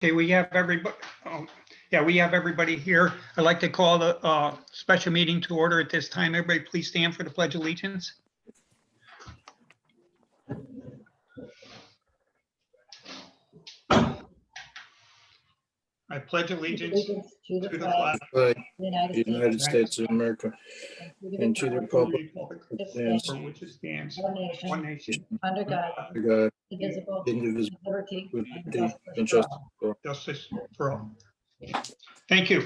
Okay, we have everybody. Yeah, we have everybody here. I'd like to call the special meeting to order at this time. Everybody, please stand for the Pledge of Allegiance. I pledge allegiance to the flag flag of the United States of America and to the republic that stands for which it stands, one one nation, under God, indivisible, with liberty and justice for all. justice for all. Thank you.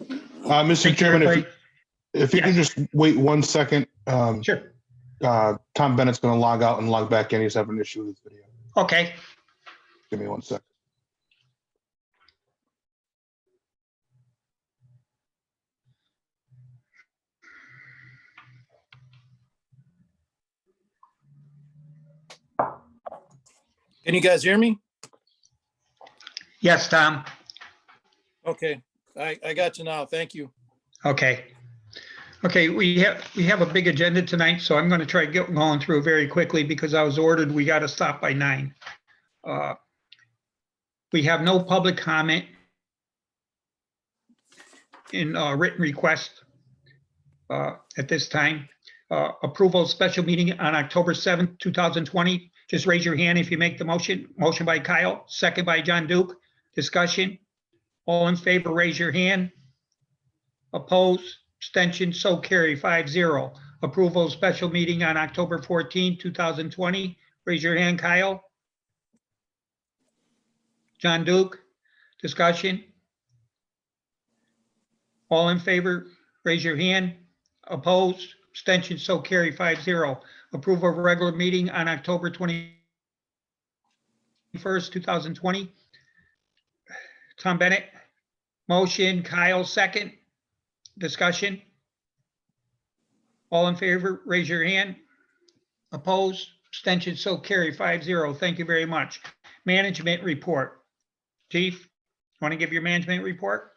Mr. Thank you, Chairman, everybody. if you could just wait 1 second. Sure. Tom Bennett's going to log out and log back in. He's having an issue with his video. Okay. Give me 1 second. Can you guys hear me? Yes, Tom. Okay, I got you now. Thank you. Okay. Okay, we have a big agenda tonight, so I'm going to try to get going through very quickly because I was ordered, we got to stop by 9. We have no public comment in written request at this time. Approval of special meeting on October 7th, 2020. Just raise your hand if you make the motion. Motion by Kyle, second by John Duke. Discussion. All in favor, raise your hand. Opposed, abstention, so carry 5-0. Approval of special meeting on October 14, 2020. Raise your hand, Kyle. John Duke, discussion. All in favor, raise your hand. Opposed, abstention, so carry 5-0. Approval of regular meeting on October 21st, 2020. Tom Bennett, motion, Kyle, second. Discussion. All in favor, raise your hand. Opposed, abstention, so carry 5-0. Thank you very much. Management report. Chief, want to give your management report?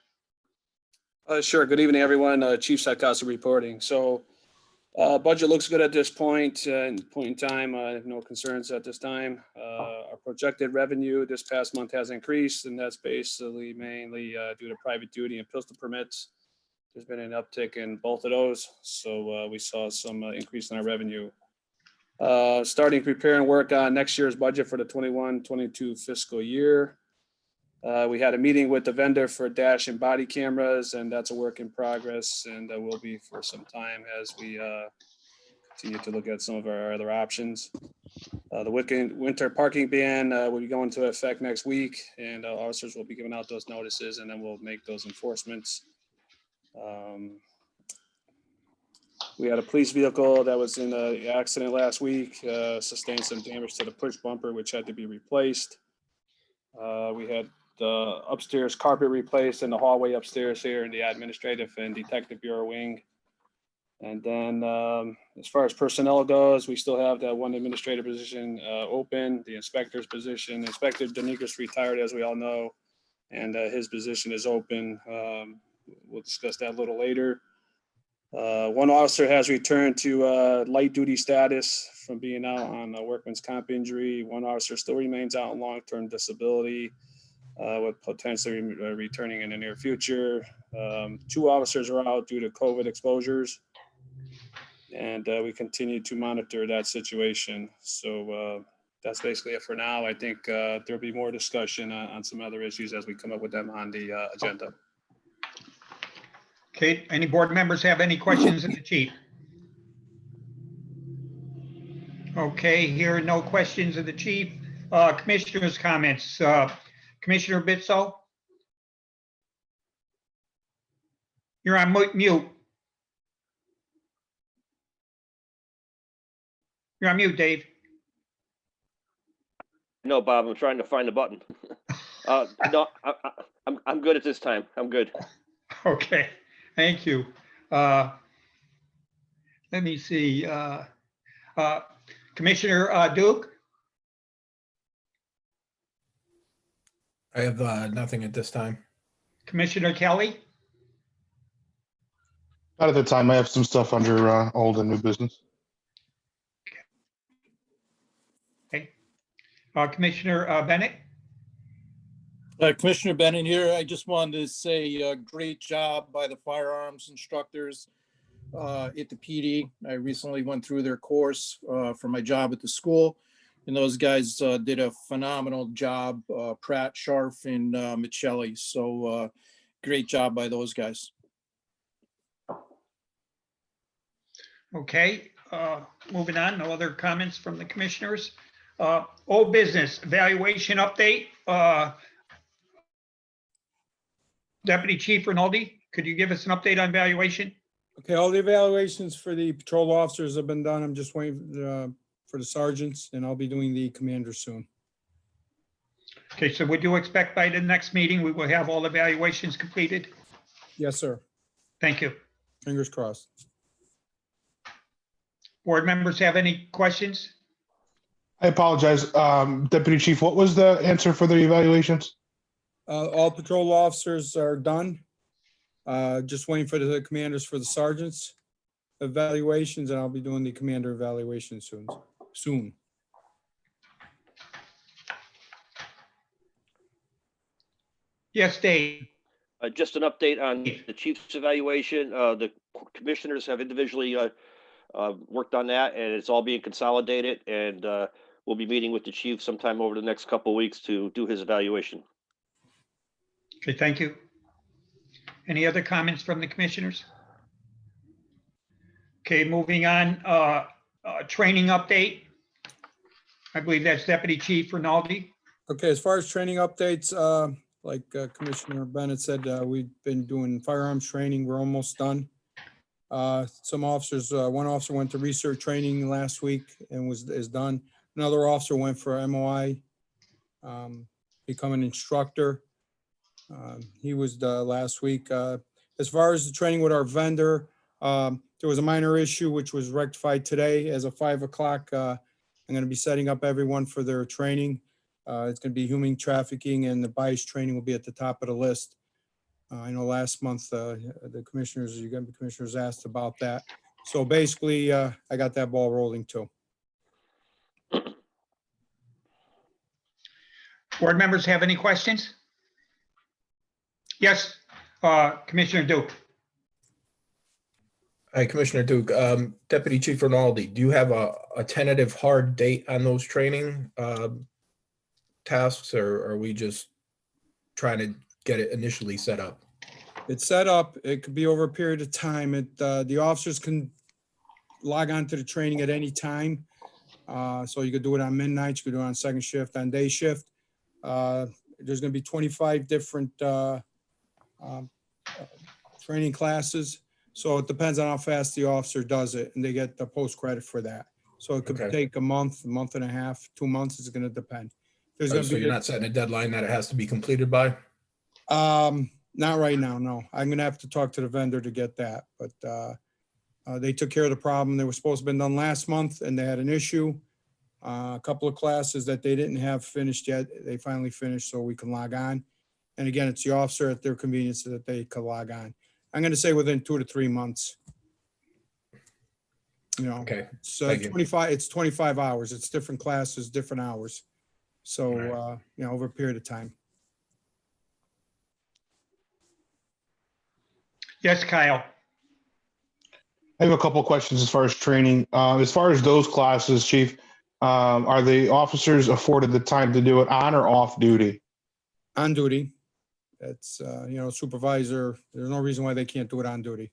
Sure. Good evening, everyone. Chief Sadkowski reporting. So budget looks good at this point in time. I have no concerns at this time. Our projected revenue this past month has increased, and that's basically mainly due to private duty and pistol permits. There's been an uptick in both of those. So we saw some increase in our revenue. Starting preparing work on next year's budget for the 21-22 fiscal year. We had a meeting with the vendor for dash and body cameras, and that's a work in progress, and will be for some time as we continue to look at some of our other options. The winter parking ban will be going into effect next week, and officers will be giving out those notices, and then we'll make those enforcements. We had a police vehicle that was in an accident last week, sustained some damage to the push bumper, which had to be replaced. We had the upstairs carpet replaced in the hallway upstairs here in the administrative and detective bureau wing. And then as far as personnel goes, we still have that one administrative position open, the inspector's position. Inspector Denikas retired, as we all know, and his position is open. We'll discuss that a little later. One officer has returned to light duty status from being out on a workman's comp injury. One officer still remains out on long-term disability, with potentially returning in the near future. 2 officers are out due to COVID exposures, and we continue to monitor that situation. So that's basically it for now. I think there'll be more discussion on some other issues as we come up with them on the agenda. Okay, any board members have any questions of the chief? Okay, here are no questions of the chief. Commissioner's comments. Commissioner Bitso? You're on mute. You're on mute, Dave. No, Bob, I'm trying to find the button. No, I'm good at this time. I'm good. Okay, thank you. Let me see. Commissioner Duke? I have nothing at this time. Commissioner Kelly? Not at the time. I have some stuff under old and new business. Okay. Commissioner Bennett? Commissioner Bennett here. I just wanted to say great job by the firearms instructors at the PD. I recently went through their course for my job at the school, and those guys did a phenomenal job, Pratt, Scharf, and Michelli. So great job by those guys. Okay, moving on. No other comments from the commissioners. Old business evaluation update. Deputy Chief Rinaldi, could you give us an update on valuation? Okay, all the evaluations for the patrol officers have been done. I'm just waiting for the sergeants, and I'll be doing the commander soon. Okay, so would you expect by the next meeting, we will have all evaluations completed? Yes, sir. Thank you. Fingers crossed. Board members have any questions? I apologize. Deputy Chief, what was the answer for the evaluations? All patrol officers are done. Just waiting for the commanders for the sergeants evaluations, and I'll be doing the commander evaluation soon. Yes, Dave. Just an update on the chief's evaluation. The commissioners have individually worked on that, and it's all being consolidated. And we'll be meeting with the chief sometime over the next couple of weeks to do his evaluation. Okay, thank you. Any other comments from the commissioners? Okay, moving on. Training update. I believe that's Deputy Chief Rinaldi. Okay, as far as training updates, like Commissioner Bennett said, we've been doing firearms training. We're almost done. Some officers, one officer went to research training last week and is done. Another officer went for MOI, become an instructor. He was last week. As far as the training with our vendor, there was a minor issue which was rectified today. As of 5 o'clock, I'm going to be setting up everyone for their training. It's going to be human trafficking, and the bias training will be at the top of the list. I know last month the commissioners asked about that. So basically, I got that ball rolling too. Board members have any questions? Yes, Commissioner Duke. Hi, Commissioner Duke. Deputy Chief Rinaldi, do you have a tentative hard date on those training tasks, or are we just trying to get it initially set up? It's set up. It could be over a period of time. The officers can log on to the training at any time. So you could do it on midnight, you could do it on second shift, on day shift. There's going to be 25 different training classes. So it depends on how fast the officer does it, and they get the post credit for that. So it could take a month and a half, 2 months. It's going to depend. There's going to So be you're not setting a deadline that it has to be completed by? Not right now, no. I'm going to have to talk to the vendor to get that, but they took care of the problem. They were supposed to have been done last month, and they had an issue. A couple of classes that they didn't have finished yet, they finally finished, so we can log on. And again, it's the officer at their convenience that they can log on. I'm going to say within 2 to 3 months. You know, Okay. so 25 hours. It's different classes, different hours. So, you know, over a period of time. Yes, Kyle. I have a couple of questions as far as training. As far as those classes, Chief, are the officers afforded the time to do it on or off duty? On duty. It's, you know, supervisor, there's no reason why they can't do it on duty.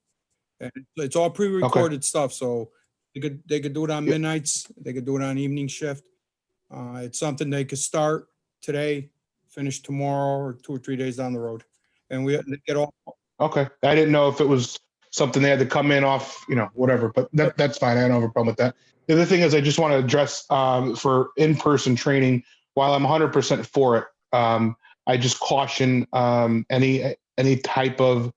And it's all pre-recorded stuff, so they could do it on midnights, they could do it on evening shift. It's something they could start today, finish tomorrow, or 2 or 3 days down the road. And we get all. Okay. I didn't know if it was something they had to come in off, you know, whatever, but that's fine. I don't have a problem with that. The other thing is I just want to address for in-person training, while I'm 100% for it, I just caution any type of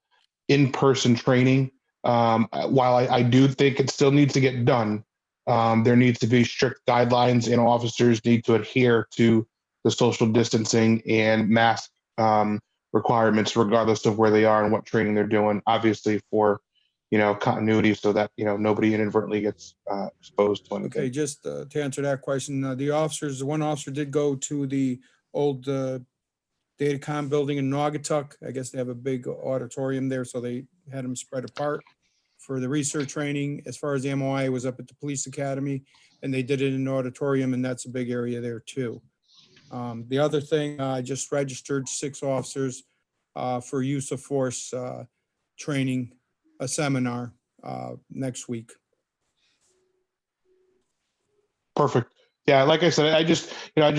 in-person training. While I do think it still needs to get done, there needs to be strict guidelines, and officers need to adhere to the social distancing and mask requirements, regardless of where they are and what training they're doing, obviously for, you know, continuity, so that, you know, nobody inadvertently gets exposed to anything. Okay, just to answer that question, the officers, one officer did go to the old Datacom building in Naugatuck. I guess they have a big auditorium there, so they had them spread apart for the research training. As far as the MOI, was up at the police academy, and they did it in an auditorium, and that's a big area there too. The other thing, I just registered 6 officers for use of force training, a seminar next week. Perfect. Yeah, like I said, I just want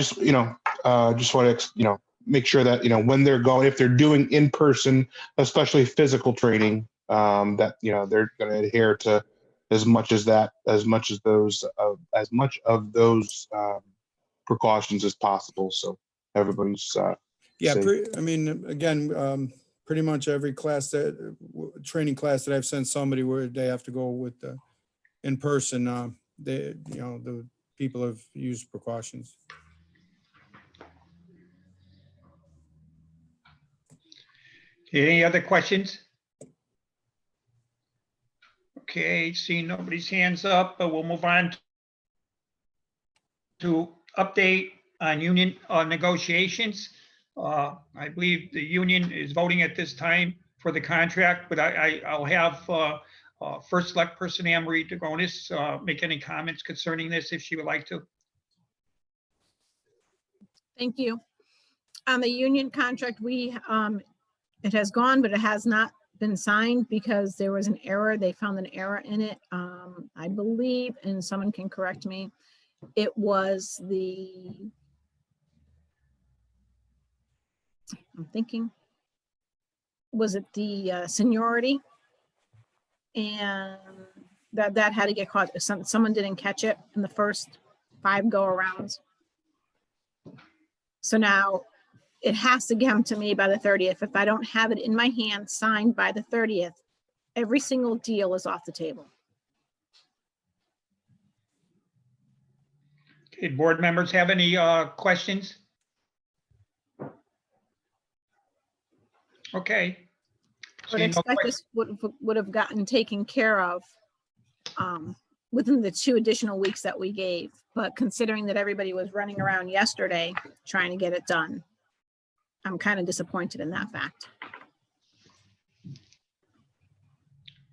to, make sure that, when they're going, if they're doing in person, especially physical training, that, they're going to adhere to as much of those precautions as possible. So everybody's Yeah, safe. again, pretty much every training class that I've sent somebody where they have to go with the in person, the people have used precautions. Any other questions? Okay, seeing nobody's hands up, but we'll move on to update on union negotiations. I believe the union is voting at this time for the contract, but I'll have First Select Person Anne Marie DeGonis make any comments concerning this if she would like to. Thank you. On the union contract, it has gone, but it has not been signed because there was an error. They found an error in it. I believe, and someone can correct me, it was was it the seniority? And that had to get caught. Someone didn't catch it in the first 5 go-arounds. So now it has to come to me by the 30th. If I don't have it in my hand signed by the 30th, every single deal is off the table. Okay, board members have any questions? Okay. But I expect this would have gotten taken care of within the 2 additional weeks that we gave. But considering that everybody was running around yesterday trying to get it done, I'm kind of disappointed in that fact.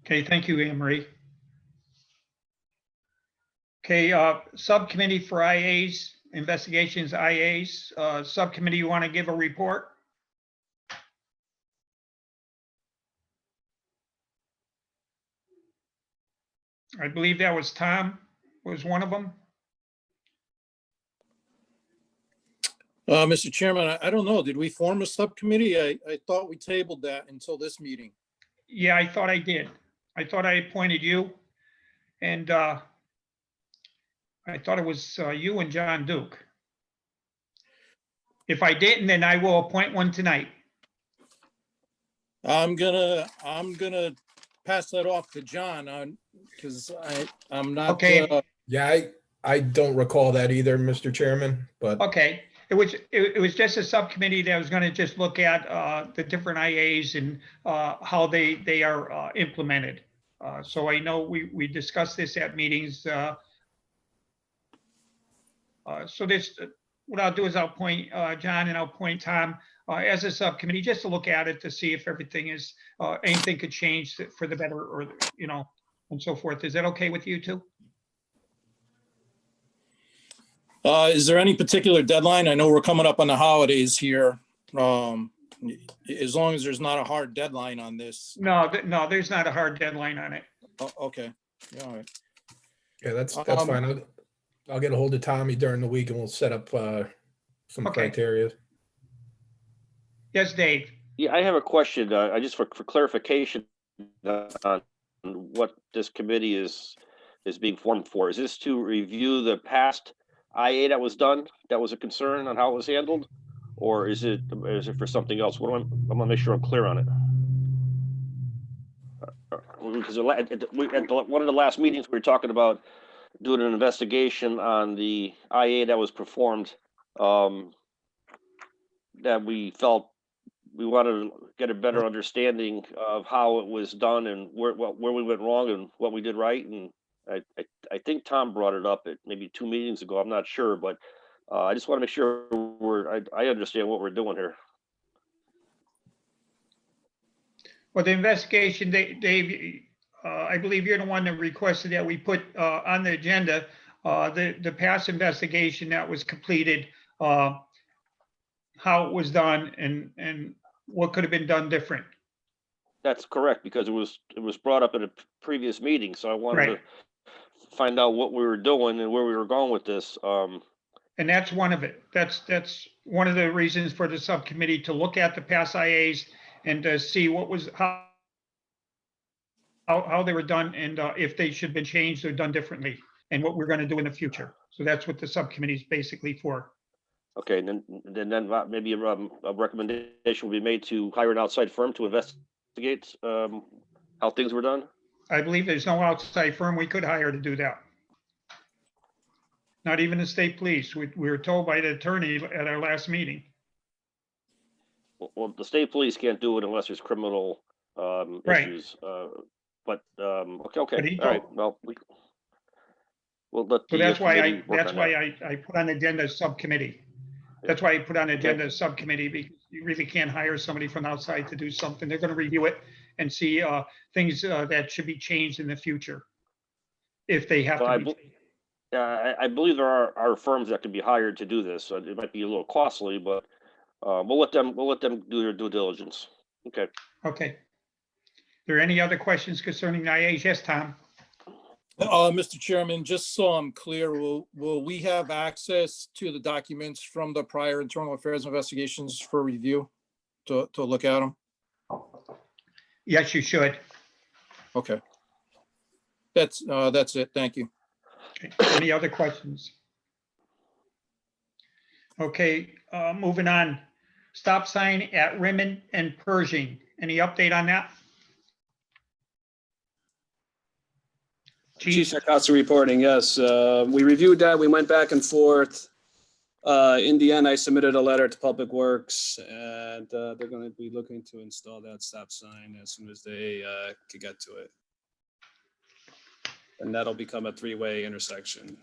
Okay, thank you, Anne Marie. Okay, subcommittee for IAs, investigations IAs. Subcommittee, you want to give a report? I believe that was Tom, was one of them. Mr. Chairman, I don't know. Did we form a subcommittee? I thought we tabled that until this meeting. Yeah, I thought I did. I thought I appointed you. And I thought it was you and John Duke. If I didn't, then I will appoint one tonight. I'm gonna pass that off to John because I'm not. Okay. Yeah, I don't recall that either, Mr. Chairman, but. Okay. It was just a subcommittee that was going to just look at the different IAs and how they are implemented. So I know we discussed this at meetings. So this, what I'll do is I'll point John and I'll point Tom as a subcommittee just to look at it to see if everything is anything could change for the better or and so forth. Is that okay with you two? Is there any particular deadline? I know we're coming up on the holidays here. As long as there's not a hard deadline on this. No, there's not a hard deadline on it. Oh, okay. All right. Yeah, that's fine. I'll get a hold of Tommy during the week and we'll set up some criteria. Yes, Dave. Yeah, I have a question. I just for clarification on what this committee is being formed for. Is this to review the past IA that was done? That was a concern on how it was handled, or is it for something else? I'm gonna make sure I'm clear on it. Because at one of the last meetings we were talking about doing an investigation on the IA that was performed. That we felt we wanted to get a better understanding of how it was done and where we went wrong and what we did right. And I think Tom brought it up at maybe 2 meetings ago. I'm not sure, but I just want to make sure I understand what we're doing here. Well, the investigation, Dave, I believe you're the one that requested that we put on the agenda the past investigation that was completed, how it was done, and what could have been done different. That's correct, because it was brought up at a previous meeting, so I wanted Right. to find out what we were doing and where we were going with this. And that's one of it. That's one of the reasons for the subcommittee to look at the past IAs and to see what was, how they were done, and if they should have been changed or done differently, and what we're going to do in the future. So that's what the subcommittee is basically for. Okay, and then maybe a recommendation will be made to hire an outside firm to investigate how things were done. I believe there's no outside firm we could hire to do that. Not even the state police. We were told by the attorney at our last meeting. Well, the state police can't do it unless there's criminal Right. issues. But okay, But he all right. told- Well, we'll let So the that's why committee work that's on why that. I put on the agenda subcommittee. That's why I put on the agenda subcommittee, because you really can't hire somebody from outside to do something. They're going to review it and see things that should be changed in the future, if they have So to be. I believe there are firms that can be hired to do this. So it might be a little costly, but we'll let them do their due diligence. Okay. Okay. There any other questions concerning the IAs? Yes, Tom. Mr. Chairman, just so I'm clear, will we have access to the documents from the prior internal affairs investigations for review to look at them? Yes, you should. Okay. That's it. Thank you. Okay. Any other questions? Okay, moving on. Stop sign at Rimmon and Pershing. Any update on that? Chief Sarkowski reporting, yes. We reviewed that. We went back and forth. In the end, I submitted a letter to Public Works, and they're going to be looking to install that stop sign as soon as they can get to it. And that'll become a three-way intersection.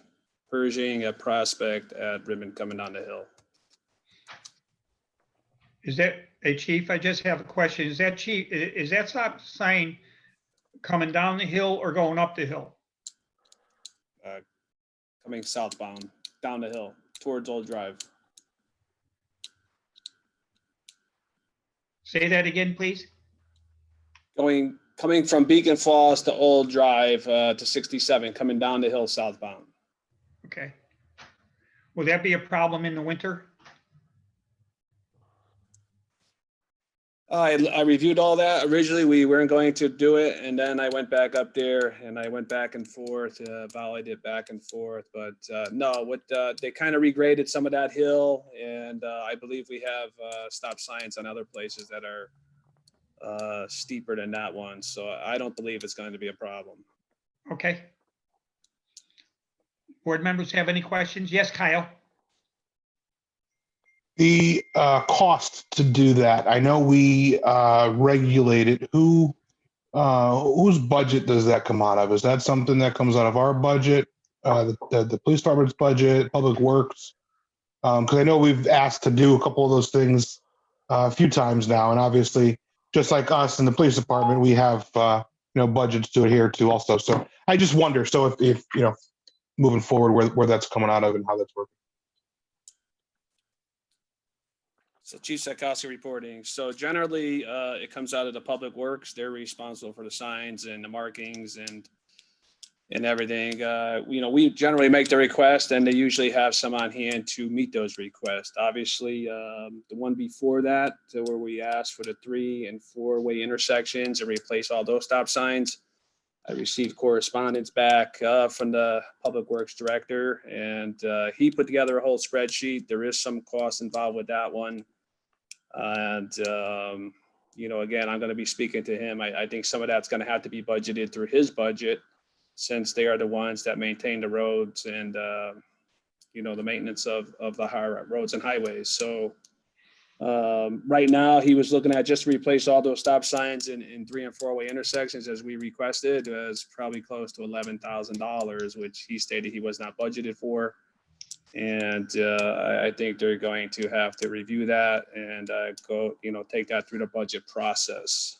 Pershing at Prospect, at Rimmon coming down the hill. Is that, hey, Chief, I just have a question. Is that stop sign coming down the hill or going up the hill? Coming southbound, down the hill, towards Old Drive. Say that again, please. Coming from Beacon Falls to Old Drive to 67, coming down the hill southbound. Okay. Will that be a problem in the winter? I reviewed all that. Originally, we weren't going to do it, and then I went back up there and I went back and forth, volleyed it back and forth. But no, they kind of regraded some of that hill, and I believe we have stop signs on other places that are steeper than that one. So I don't believe it's going to be a problem. Okay. Board members have any questions? Yes, Kyle. The cost to do that, I know we regulate it. Whose budget does that come out of? Is that something that comes out of our budget, the police department's budget, Public Works? Because I know we've asked to do a couple of those things a few times now, and obviously, just like us in the police department, we have budgets to adhere to also. So I just wonder, so if moving forward, where that's coming out of and how that's working. So Chief Sarkowski reporting. So generally, it comes out of the Public Works. They're responsible for the signs and the markings and everything. We generally make the request, and they usually have some on hand to meet those requests. Obviously, the one before that, where we asked for the 3- and 4-way intersections and replace all those stop signs, I received correspondence back from the Public Works director, and he put together a whole spreadsheet. There is some cost involved with that one. And, again, I'm going to be speaking to him. I think some of that's going to have to be budgeted through his budget, since they are the ones that maintain the roads and, the maintenance of the higher roads and highways. So right now, he was looking at just to replace all those stop signs in 3- and 4-way intersections as we requested, was probably close to $11,000, which he stated he was not budgeted for. And I think they're going to have to review that and take that through the budget process.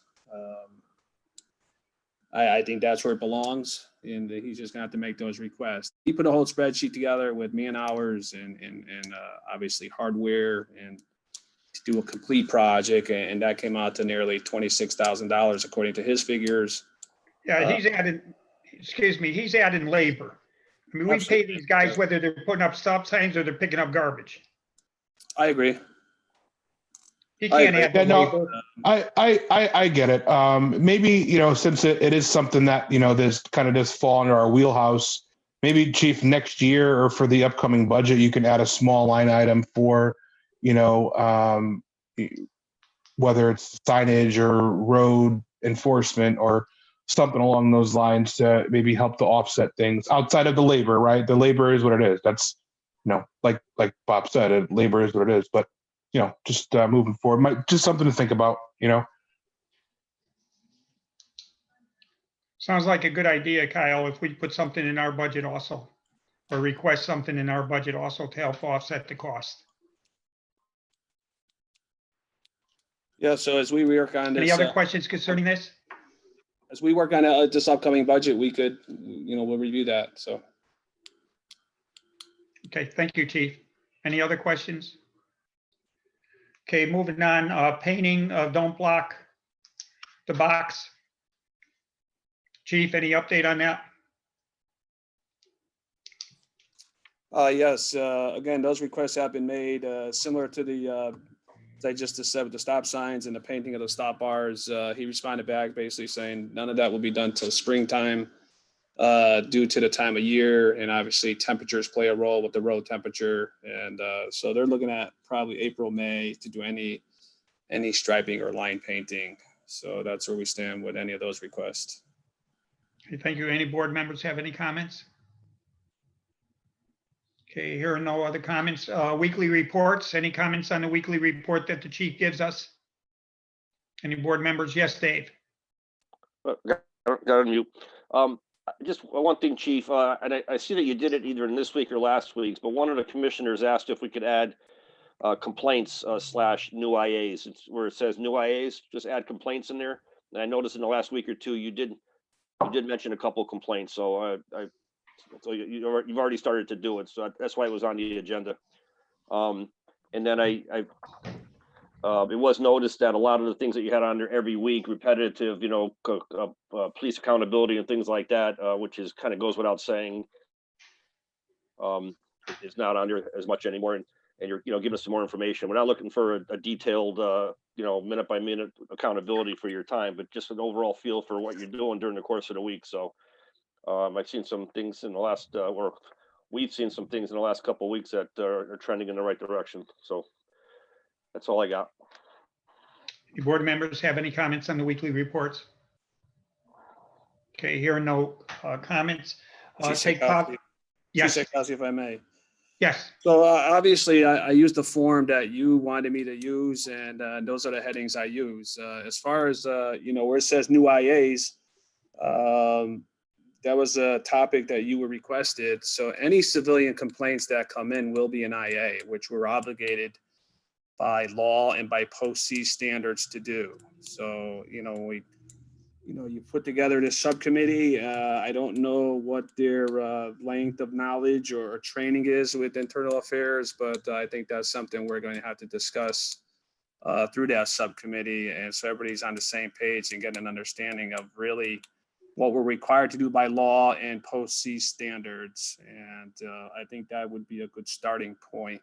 I think that's where it belongs, and he's just gonna have to make those requests. He put a whole spreadsheet together with man hours and obviously hardware and to do a complete project, and that came out to nearly $26,000 according to his figures. Yeah, he's adding, excuse me, he's adding labor. I mean, we pay these guys whether they're putting up stop signs or they're picking up garbage. I agree. He can't add the Yeah, no, labor. I get it. Maybe, you know, since it is something that, you know, this kind of does fall under our wheelhouse, maybe Chief, next year or for the upcoming budget, you can add a small line item for, you know, whether it's signage or road enforcement or something along those lines to maybe help to offset things outside of the labor, right? The labor is what it is. That's, you know, like Bob said, labor is what it is. But, you know, just moving forward, just something to think about, you know. Sounds like a good idea, Kyle, if we put something in our budget also, or request something in our budget also to help offset the cost. Yeah, so as we work on this. Any other questions concerning this? As we work on this upcoming budget, we could, you know, we'll review that, so. Okay, thank you, Chief. Any other questions? Okay, moving on, painting, don't block the box. Chief, any update on that? Yes, again, those requests have been made, similar to the, as I just said, with the stop signs and the painting of the stop bars. He responded back basically saying none of that will be done till springtime due to the time of year, and obviously temperatures play a role with the road temperature. And so they're looking at probably April, May to do any striping or line painting. So that's where we stand with any of those requests. Okay, thank you. Any board members have any comments? Okay, here are no other comments. Weekly reports. Any comments on the weekly report that the chief gives us? Any board members? Yes, Dave. Got on mute. Just one thing, Chief, and I see that you did it either in this week or last week's, but one of the commissioners asked if we could add complaints / new IAs. It's where it says new IAs, just add complaints in there. And I noticed in the last week or two, you did mention a couple of complaints. So so you've already started to do it. So that's why it was on the agenda. And then it was noticed that a lot of the things that you had on there every week, repetitive, you know, police accountability and things like that, which is kind of goes without saying, is not on there as much anymore. And you're, you know, giving us some more information. We're not looking for a detailed, you know, minute by minute accountability for your time, but just an overall feel for what you're doing during the course of the week. So I've seen some things in the last, or we've seen some things in the last couple of weeks that are trending in the right direction. So that's all I got. Do board members have any comments on the weekly reports? Okay, here are no comments. Take pop. Yes. If I may. Yes. So obviously, I used the form that you wanted me to use, and those are the headings I use. As far as you know, where it says new IAs, that was a topic that you were requested. So any civilian complaints that come in will be an IA, which we're obligated by law and by post-C standards to do. So, you know, you put together this subcommittee. I don't know what their length of knowledge or training is with internal affairs, but I think that's something we're going to have to discuss through that subcommittee. And so everybody's on the same page and get an understanding of really what we're required to do by law and post-C standards. And I think that would be a good starting point.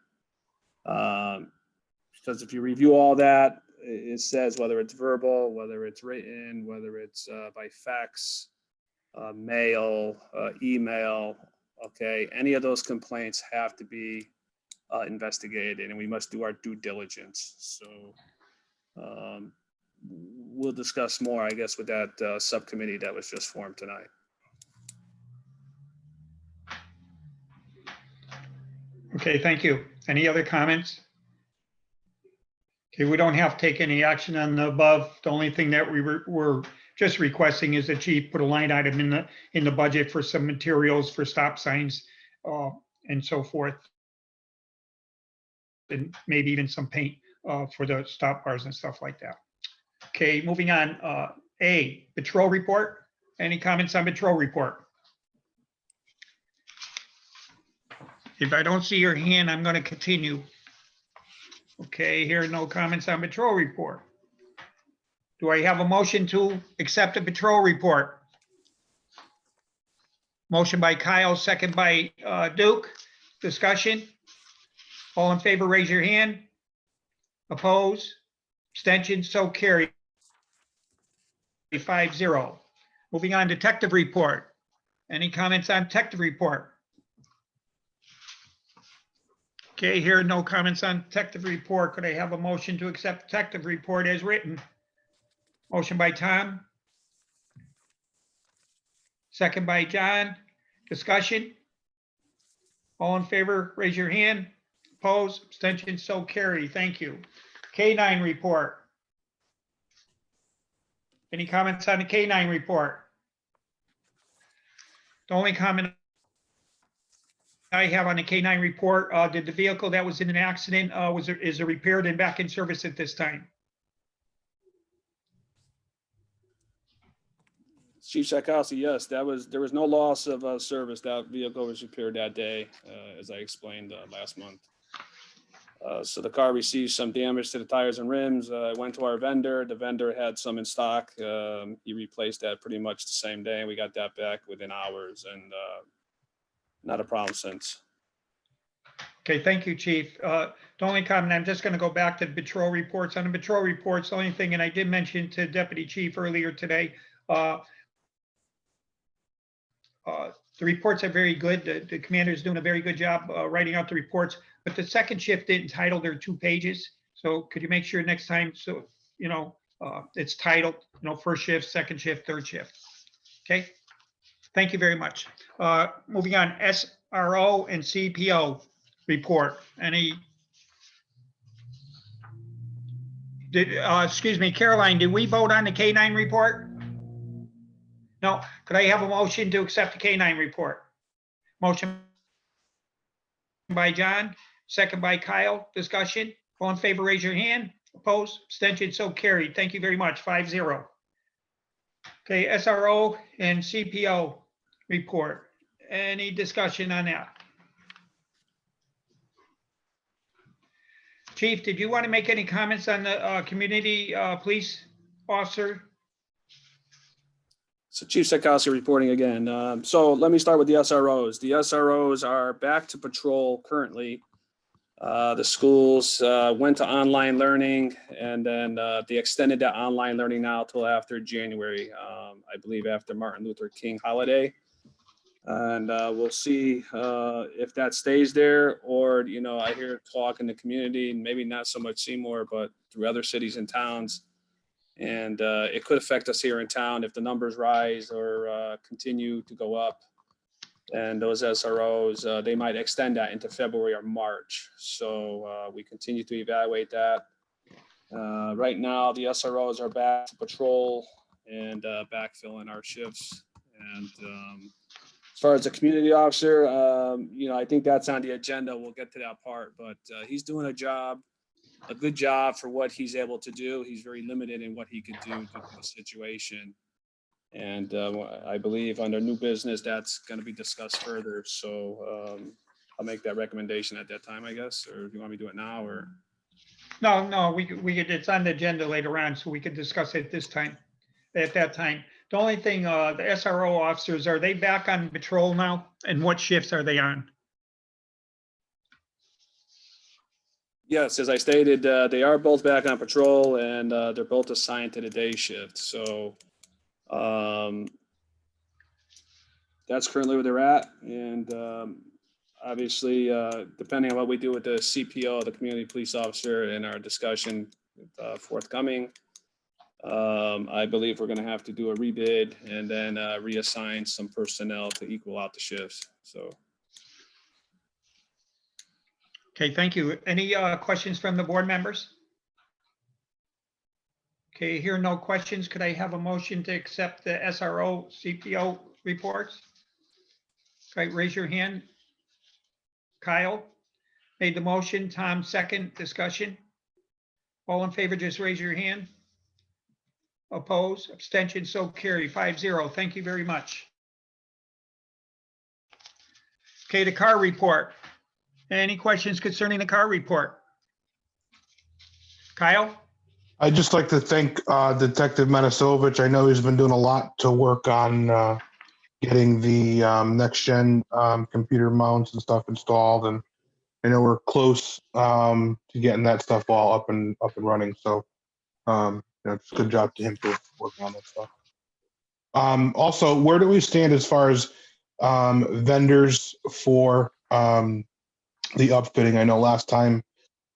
Because if you review all that, it says whether it's verbal, whether it's written, whether it's by fax, mail, email, okay, any of those complaints have to be investigated, and we must do our due diligence. So we'll discuss more, I guess, with that subcommittee that was just formed tonight. Okay, thank you. Any other comments? Okay, we don't have to take any action on the above. The only thing that we're just requesting is the chief put a line item in the budget for some materials for stop signs and so forth. And maybe even some paint for the stop bars and stuff like that. Okay, moving on. A, patrol report. Any comments on patrol report? If I don't see your hand, I'm going to continue. Okay, here are no comments on patrol report. Do I have a motion to accept the patrol report? Motion by Kyle, second by Duke. Discussion? All in favor, raise your hand. Oppose? Abstention? So carried. 5-0. Moving on, detective report. Any comments on detective report? Okay, here are no comments on detective report. Could I have a motion to accept detective report as written? Motion by Tom. Second by John. Discussion? All in favor, raise your hand. Opposed, abstention, so carry. Thank you. K-9 report. Any comments on the K-9 report? The only comment I have on the K-9 report, did the vehicle that was in an accident, is repaired and back in service at this time? Chief Czakowski, yes, there was no loss of service. That vehicle was repaired that day, as I explained last month. So the car received some damage to the tires and rims. Went to our vendor. The vendor had some in stock. He replaced that pretty much the same day. We got that back within hours, and not a problem since. Okay, thank you, Chief. The only comment, I'm just going to go back to the patrol reports. On the patrol reports, the only thing, and I did mention to Deputy Chief earlier today, the reports are very good. The commander is doing a very good job writing out the reports, but the second shift didn't title their 2 pages. So could you make sure next time, so, it's titled, first shift, second shift, third shift. Okay. Thank you very much. Moving on, SRO and CPO report. Excuse me, Caroline, did we vote on the K-9 report? No. Could I have a motion to accept the K-9 report? Motion by John, second by Kyle. Discussion? All in favor, raise your hand. Opposed? Abstention? So carried. Thank you very much. 5-0. Okay, SRO and CPO report. Any discussion on that? Chief, did you want to make any comments on the community police officer? So Chief Czakowski reporting again. So let me start with the SROs. The SROs are back to patrol currently. The schools went to online learning, and then they extended that online learning now till after January, I believe after Martin Luther King holiday. And we'll see if that stays there, or, I hear talk in the community, maybe not so much Seymour, but through other cities and towns. And it could affect us here in town if the numbers rise or continue to go up. And those SROs, they might extend that into February or March. So we continue to evaluate that. Right now, the SROs are back to patrol and backfilling our shifts. And as far as the community officer, I think that's on the agenda. We'll get to that part, but he's doing a good job for what he's able to do. He's very limited in what he could do due to the situation. And I believe under new business, that's going to be discussed further. So I'll make that recommendation at that time, I guess, or do you want me to do it now or? No, we could, it's on the agenda later on, so we could discuss it at that time. The only thing, the SRO officers, are they back on patrol now? And what shifts are they on? Yes, as I stated, they are both back on patrol, and they're both assigned to the day shift. So that's currently where they're at. And obviously, depending on what we do with the CPO, the community police officer, in our discussion forthcoming, I believe we're going to have to do a rebid and then reassign some personnel to equal out the shifts. So. Okay, thank you. Any questions from the board members? Okay, here are no questions. Could I have a motion to accept the SRO CPO reports? Okay, raise your hand. Kyle made the motion. Tom second. Discussion. All in favor, just raise your hand. Opposed, abstention, so carry 5-0. Thank you very much. Okay, the car report. Any questions concerning the car report? Kyle? I'd just like to thank Detective Manisovich. I know he's been doing a lot to work on getting the next gen computer mounts and stuff installed, and I know we're close to getting that stuff all up and running. So it's a good job to him for working on that stuff. Also, where do we stand as far as vendors for the upfitting? I know last time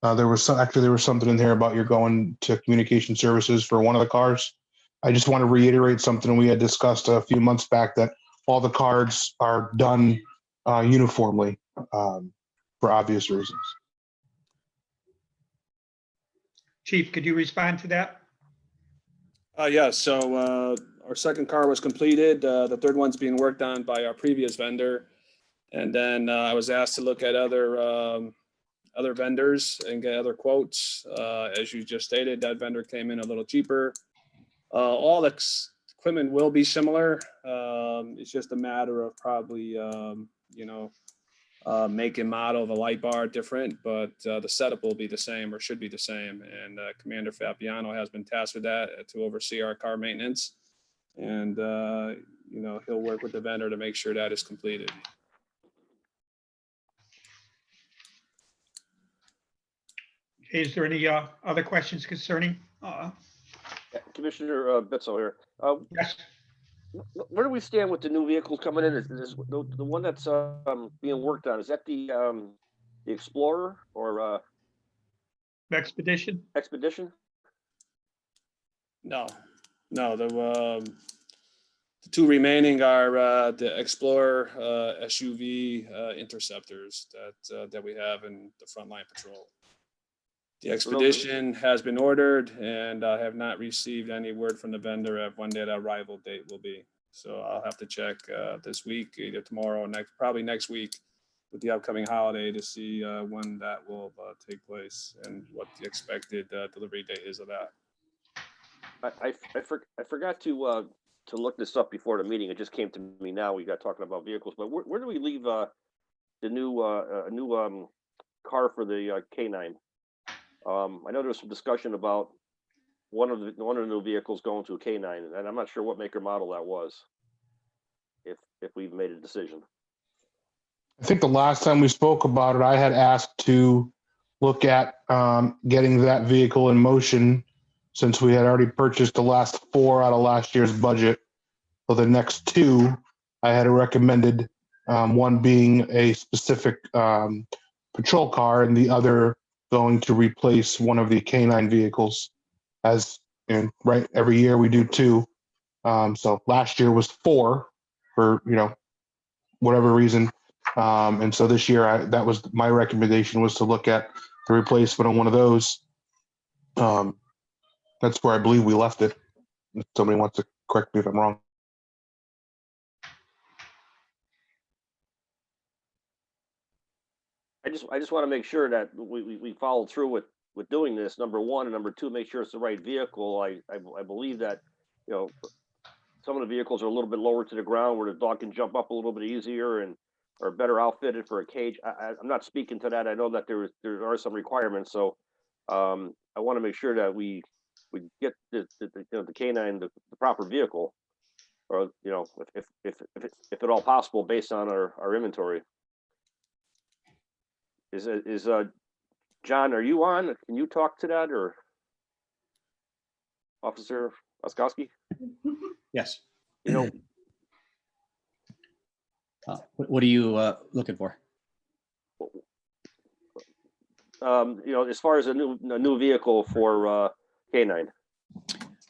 there was something in there about you're going to communication services for one of the cars. I just want to reiterate something we had discussed a few months back, that all the cards are done uniformly for obvious reasons. Chief, could you respond to that? Yeah, so our second car was completed. The third one's being worked on by our previous vendor. And then I was asked to look at other vendors and get other quotes. As you just stated, that vendor came in a little cheaper. All the equipment will be similar. It's just a matter of probably, make and model, the light bar different, but the setup will be the same or should be the same. And Commander Fabiano has been tasked with that to oversee our car maintenance. And, he'll work with the vendor to make sure that is completed. Is there any other questions concerning? Commissioner Bitzel here. Yes. Where do we stand with the new vehicles coming in? Is the one that's being worked on? Is that the Explorer or Expedition? Expedition? No, the two remaining are the Explorer SUV Interceptors that we have in the frontline patrol. The Expedition has been ordered, and I have not received any word from the vendor of when that arrival date will be. So I'll have to check this week, either tomorrow or probably next week with the upcoming holiday, to see when that will take place and what the expected delivery date is of that. I forgot to look this up before the meeting. It just came to me now. We got talking about vehicles, but where do we leave the new car for the K9? I know there was some discussion about one of the new vehicles going to a K9, and I'm not sure what make or model that was. If we've made a decision. I think the last time we spoke about it, I had asked to look at getting that vehicle in motion, since we had already purchased the last 4 out of last year's budget. So the next 2, I had recommended, one being a specific patrol car, and the other going to replace one of the K9 vehicles. As right, every year we do 2. So last year was 4 for whatever reason, and so this year that was my recommendation, was to look at the replacement on one of those. That's where I believe we left it. If somebody wants to correct me if I'm wrong. I just want to make sure that we followed through with doing this, number one, and number two, make sure it's the right vehicle. I believe that some of the vehicles are a little bit lower to the ground where the dog can jump up a little bit easier and are better outfitted for a cage. I'm not speaking to that. I know that there are some requirements, so I want to make sure that we get the K9 the proper vehicle, or if at all possible, based on our inventory. Is John, are you on? Can you talk to that, or Officer Oskowski? Yes. What are you looking for? As far as a new vehicle for K9,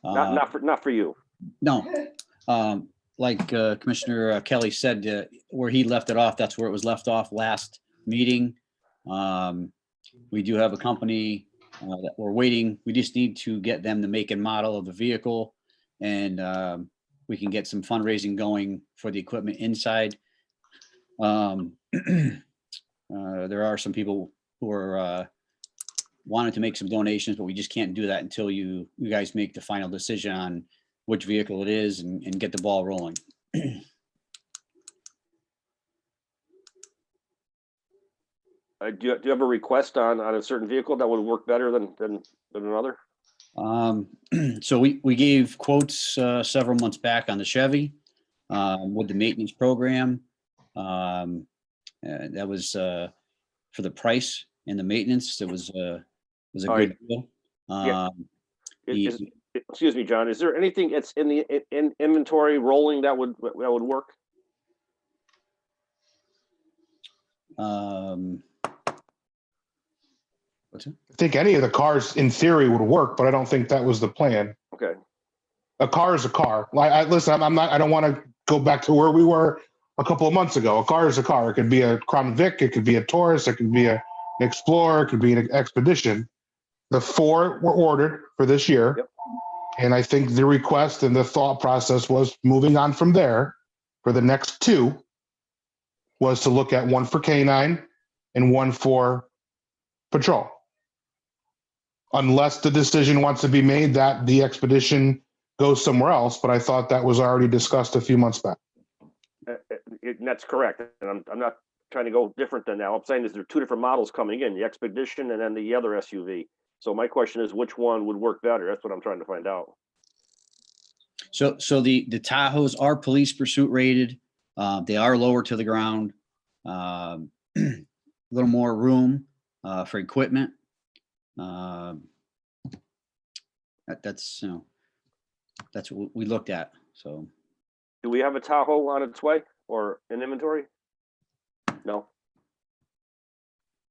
not for you. No. Like Commissioner Kelly said, where he left it off, that's where it was left off last meeting. We do have a company that we're waiting. We just need to get them the make and model of the vehicle, and we can get some fundraising going for the equipment inside. There are some people who are wanted to make some donations, but we just can't do that until you guys make the final decision on which vehicle it is and get the ball rolling. Do you have a request on a certain vehicle that would work better than another? So we gave quotes several months back on the Chevy with the maintenance program. That was for the price and the maintenance. It was a All good right. deal. Yeah. The- Excuse me, John, is there anything that's in the inventory rolling that would work? What's it? I think any of the cars in theory would work, but I don't think that was the plan. Okay. A car is a car. Listen, I don't want to go back to where we were a couple of months ago. A car is a car. It could be a Crown Vic. It could be a Taurus. It could be an Explorer. It could be an Expedition. The 4 were ordered for this year. Yep. And I think the request and the thought process was moving on from there for the next 2 was to look at 1 for K9 and 1 for patrol. Unless the decision wants to be made that the Expedition goes somewhere else, but I thought that was already discussed a few months back. That's correct. And I'm not trying to go different than now. I'm saying is there are 2 different models coming in, the Expedition and then the other SUV. So my question is which one would work better? That's what I'm trying to find out. So the Tahoes are police pursuit rated. They are lower to the ground. A little more room for equipment. That's what we looked at. So Do we have a Tahoe on its way or in inventory? No.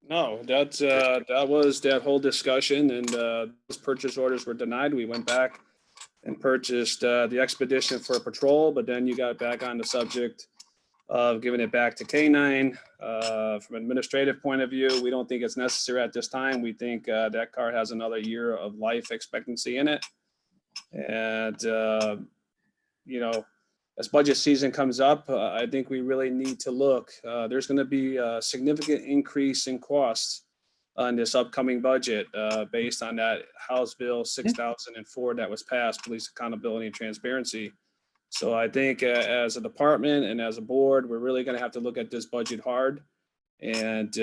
No, that was that whole discussion, and those purchase orders were denied. We went back and purchased the Expedition for patrol, but then you got back on the subject of giving it back to K9. From an administrative point of view, we don't think it's necessary at this time. We think that car has another year of life expectancy in it. And, as budget season comes up, I think we really need to look. There's going to be a significant increase in costs on this upcoming budget based on that House Bill 6004 that was passed, Police Accountability and Transparency. So I think as a department and as a board, we're really going to have to look at this budget hard and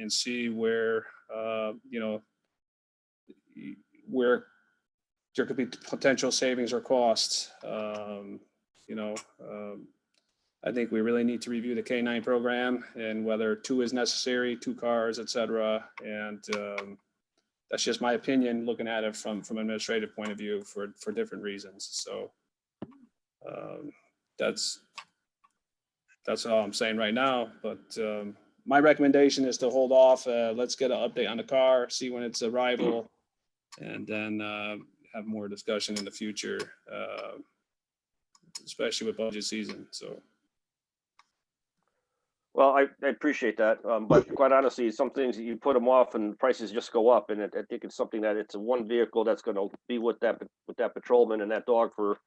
see where where there could be potential savings or costs. I think we really need to review the K9 program and whether 2 is necessary, 2 cars, et cetera. And that's just my opinion, looking at it from an administrative point of view for different reasons. So that's all I'm saying right now. But my recommendation is to hold off. Let's get an update on the car, see when it's arrival, and then have more discussion in the future, especially with budget season. So. Well, I appreciate that. But quite honestly, some things you put them off and prices just go up. And I think it's something that it's a one vehicle that's going to be with that patrolman and that dog for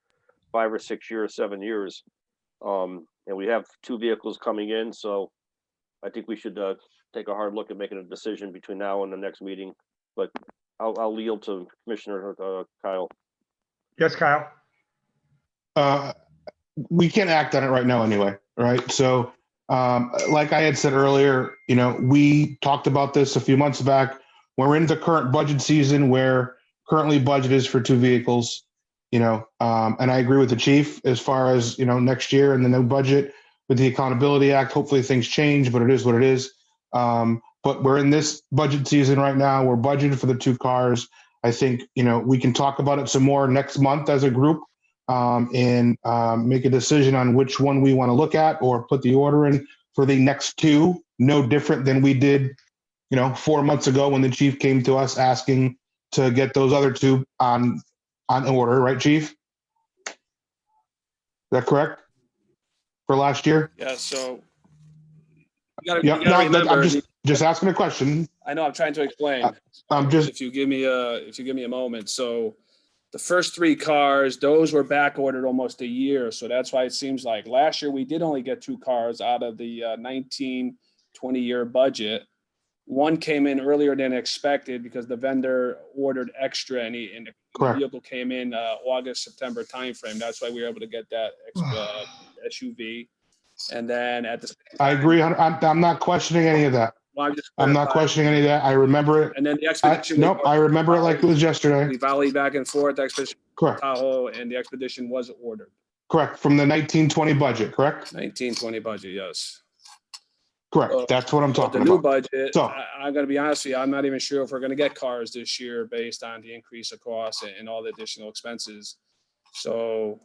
5 or 6 years, 7 years. And we have 2 vehicles coming in. So I think we should take a hard look at making a decision between now and the next meeting. But I'll yield to Commissioner Kyle. Yes, Kyle. We can't act on it right now anyway, right? So like I had said earlier, we talked about this a few months back. We're in the current budget season where currently budget is for 2 vehicles, and I agree with the chief as far as, next year and the new budget with the Accountability Act. Hopefully things change, but it is what it is. But we're in this budget season right now. We're budgeted for the 2 cars. I think, we can talk about it some more next month as a group. And make a decision on which one we want to look at or put the order in for the next 2, no different than we did, 4 months ago when the chief came to us asking to get those other 2 on order, right, Chief? Is that correct? For last year? Yeah, so I'm just asking a question. I know I'm trying to explain. If you give me a moment. So the first 3 cars, those were back ordered almost a year. So that's why it seems like last year we did only get 2 cars out of the 19-20 year budget. One came in earlier than expected because the vendor ordered extra and the Correct. vehicle came in August, September timeframe. That's why we were able to get that SUV. And then at the I agree. I'm not questioning any of that. well, just I'm not clarifying. questioning any of that. I remember it. And then the expedition. Nope, I remember it like it was yesterday. We volleyed back and forth, expedition Correct. Tahoe, and the expedition was ordered. Correct. From the 1920 budget, correct? 1920 budget, yes. Correct. That's what I'm But talking the new about. budget, So- I'm gonna be honest with you, I'm not even sure if we're gonna get cars this year based on the increase of costs and all the additional expenses. So,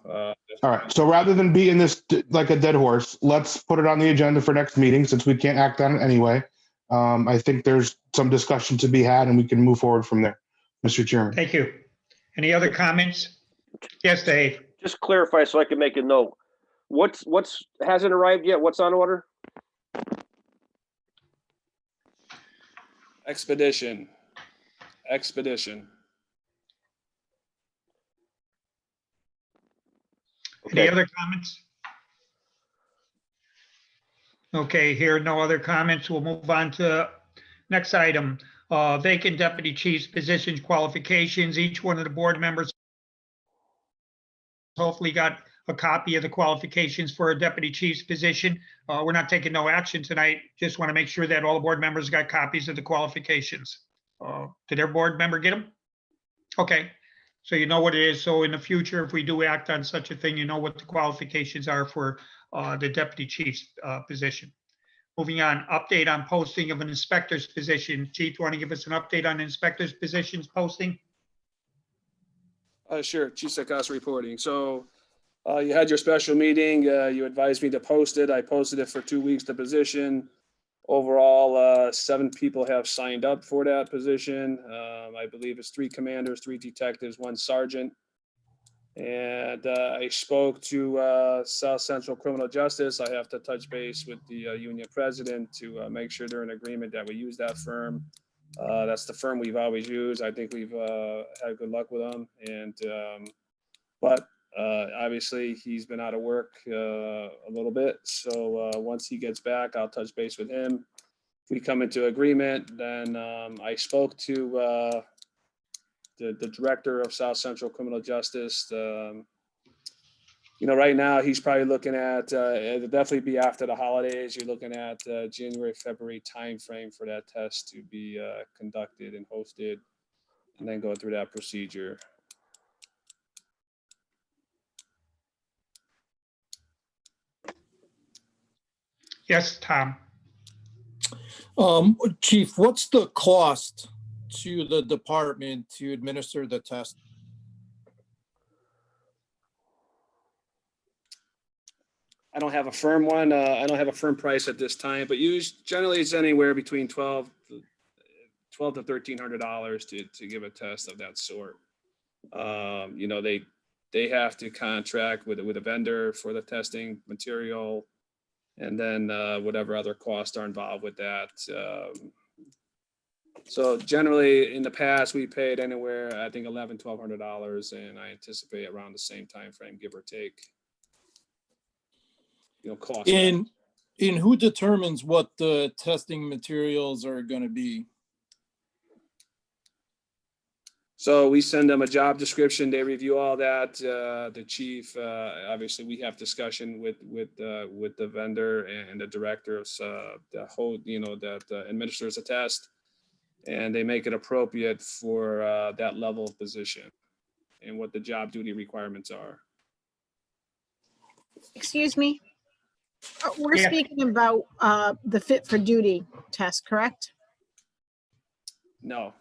All right. So rather than beating this like a dead horse, let's put it on the agenda for next meeting since we can't act on it anyway. I think there's some discussion to be had and we can move forward from there. Mr. Chairman. Thank you. Any other comments? Yes, Dave. Just clarify so I can make a note. What's hasn't arrived yet? What's on order? expedition. Any Okay. other comments? Okay, here, no other comments. We'll move on to next item. Vacant deputy chiefs positions qualifications. Each one of the board members hopefully got a copy of the qualifications for a deputy chief's position. We're not taking no action tonight. Just want to make sure that all the board members got copies of the qualifications. Did their board member get them? Okay, so you know what it is. So in the future, if we do act on such a thing, you know what the qualifications are for the deputy chief's position. Moving on, update on posting of an inspector's position. Chief, want to give us an update on inspector's positions posting? Sure, Chief Sakos reporting. So you had your special meeting. You advised me to post it. I posted it for 2 weeks, the position. Overall, 7 people have signed up for that position. I believe it's 3 commanders, 3 detectives, 1 sergeant. And I spoke to South Central Criminal Justice. I have to touch base with the union president to make sure they're in agreement that we use that firm. That's the firm we've always used. I think we've had good luck with them. And but obviously he's been out of work a little bit. So once he gets back, I'll touch base with him. If we come into agreement, then I spoke to the director of South Central Criminal Justice. Right now he's probably looking at, it'll definitely be after the holidays. You're looking at January, February timeframe for that test to be conducted and hosted and then go through that procedure. Yes, Tom. Chief, what's the cost to the department to administer the test? I don't have a firm one. I don't have a firm price at this time, but generally it's anywhere between $1,200 to $1,300 to give a test of that sort. They have to contract with a vendor for the testing material, and then whatever other costs are involved with that. So generally, in the past, we paid anywhere, I think, $1,100, $1,200, and I anticipate around the same time frame, give or take. Cost. And who determines what the testing materials are going to be? So we send them a job description. They review all that. The chief, obviously, we have discussion with the vendor and the director of the whole, that administers the test, and they make it appropriate for that level of position and what the job duty requirements are. Excuse me? We're Yeah. speaking about the fit for duty test, correct? No.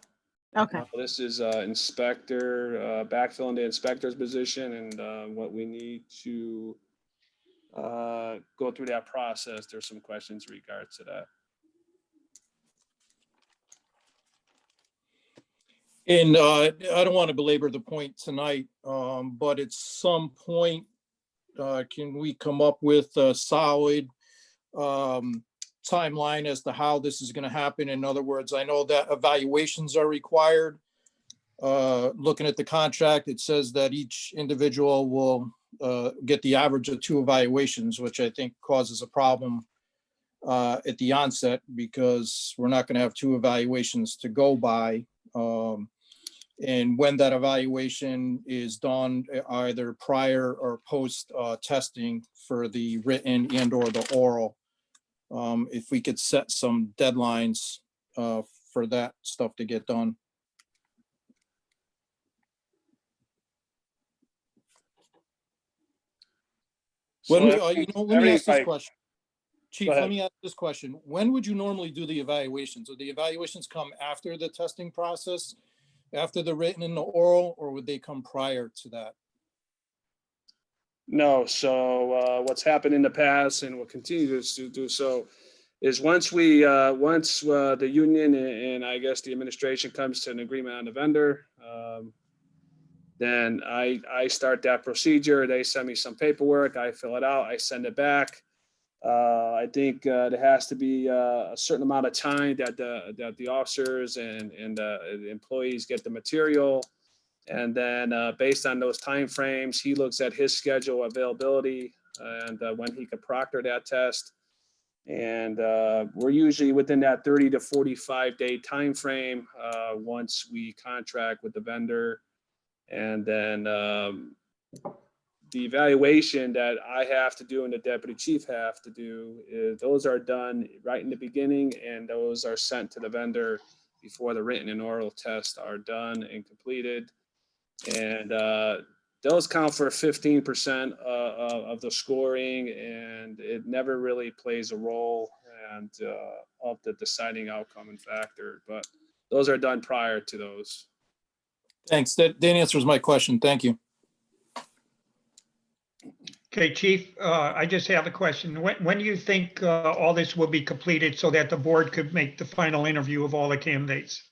Okay. This is inspector, backfilling the inspector's position, and what we need to go through that process. There's some questions in regards to that. And I don't want to belabor the point tonight, but at some point, can we come up with a solid timeline as to how this is going to happen? In other words, I know that evaluations are required. Looking at the contract, it says that each individual will get the average of 2 evaluations, which I think causes a problem at the onset, because we're not going to have two evaluations to go by. And when that evaluation is done, either prior or post testing for the written and or the oral, if we could set some deadlines for that stuff to get done. Let me ask this question. Chief, let me ask this question. When would you normally do the evaluations? Would the evaluations come after the testing process, after the written and the oral, or would they come prior to that? No, so what's happened in the past and will continue to do so is once the union and I guess the administration comes to an agreement on the vendor, then I start that procedure. They send me some paperwork, I fill it out, I send it back. I think there has to be a certain amount of time that the officers and the employees get the material. And then based on those timeframes, he looks at his schedule availability and when he could proctor that test. And we're usually within that 30 to 45 day timeframe once we contract with the vendor. And then the evaluation that I have to do and the deputy chief have to do is those are done right in the beginning, and those are sent to the vendor before the written and oral tests are done and completed. And those count for 15% of the scoring, and it never really plays a role and of the deciding outcome and factor. But those are done prior to those. Thanks. That answers my question. Thank you. Okay, Chief, I just have a question. When do you think all this will be completed so that the board could make the final interview of all the candidates?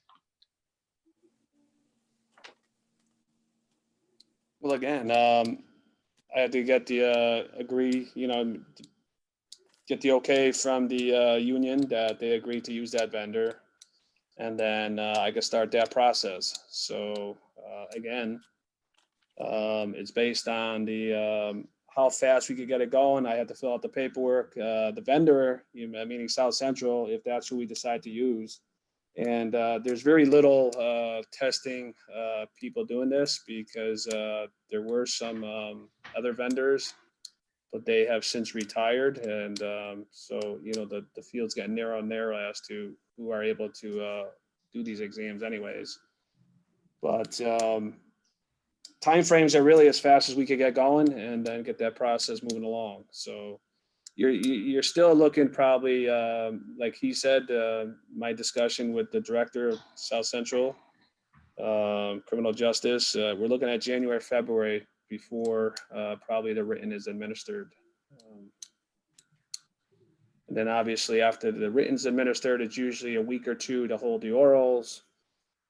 Well, again, I had to get the get the okay from the union that they agreed to use that vendor, and then I could start that process. So again, it's based on the how fast we could get it going. I had to fill out the paperwork. The vendor, meaning South Central, if that's who we decide to use. And there's very little testing people doing this because there were some other vendors, but they have since retired. And so, the field's getting narrow and narrow as to who are able to do these exams anyways. But timeframes are really as fast as we could get going and then get that process moving along. So you're still looking probably, like he said, my discussion with the director of South Central Criminal Justice, we're looking at January, February before probably the written is administered. And then obviously after the written's administered, it's usually a week or two to hold the orals.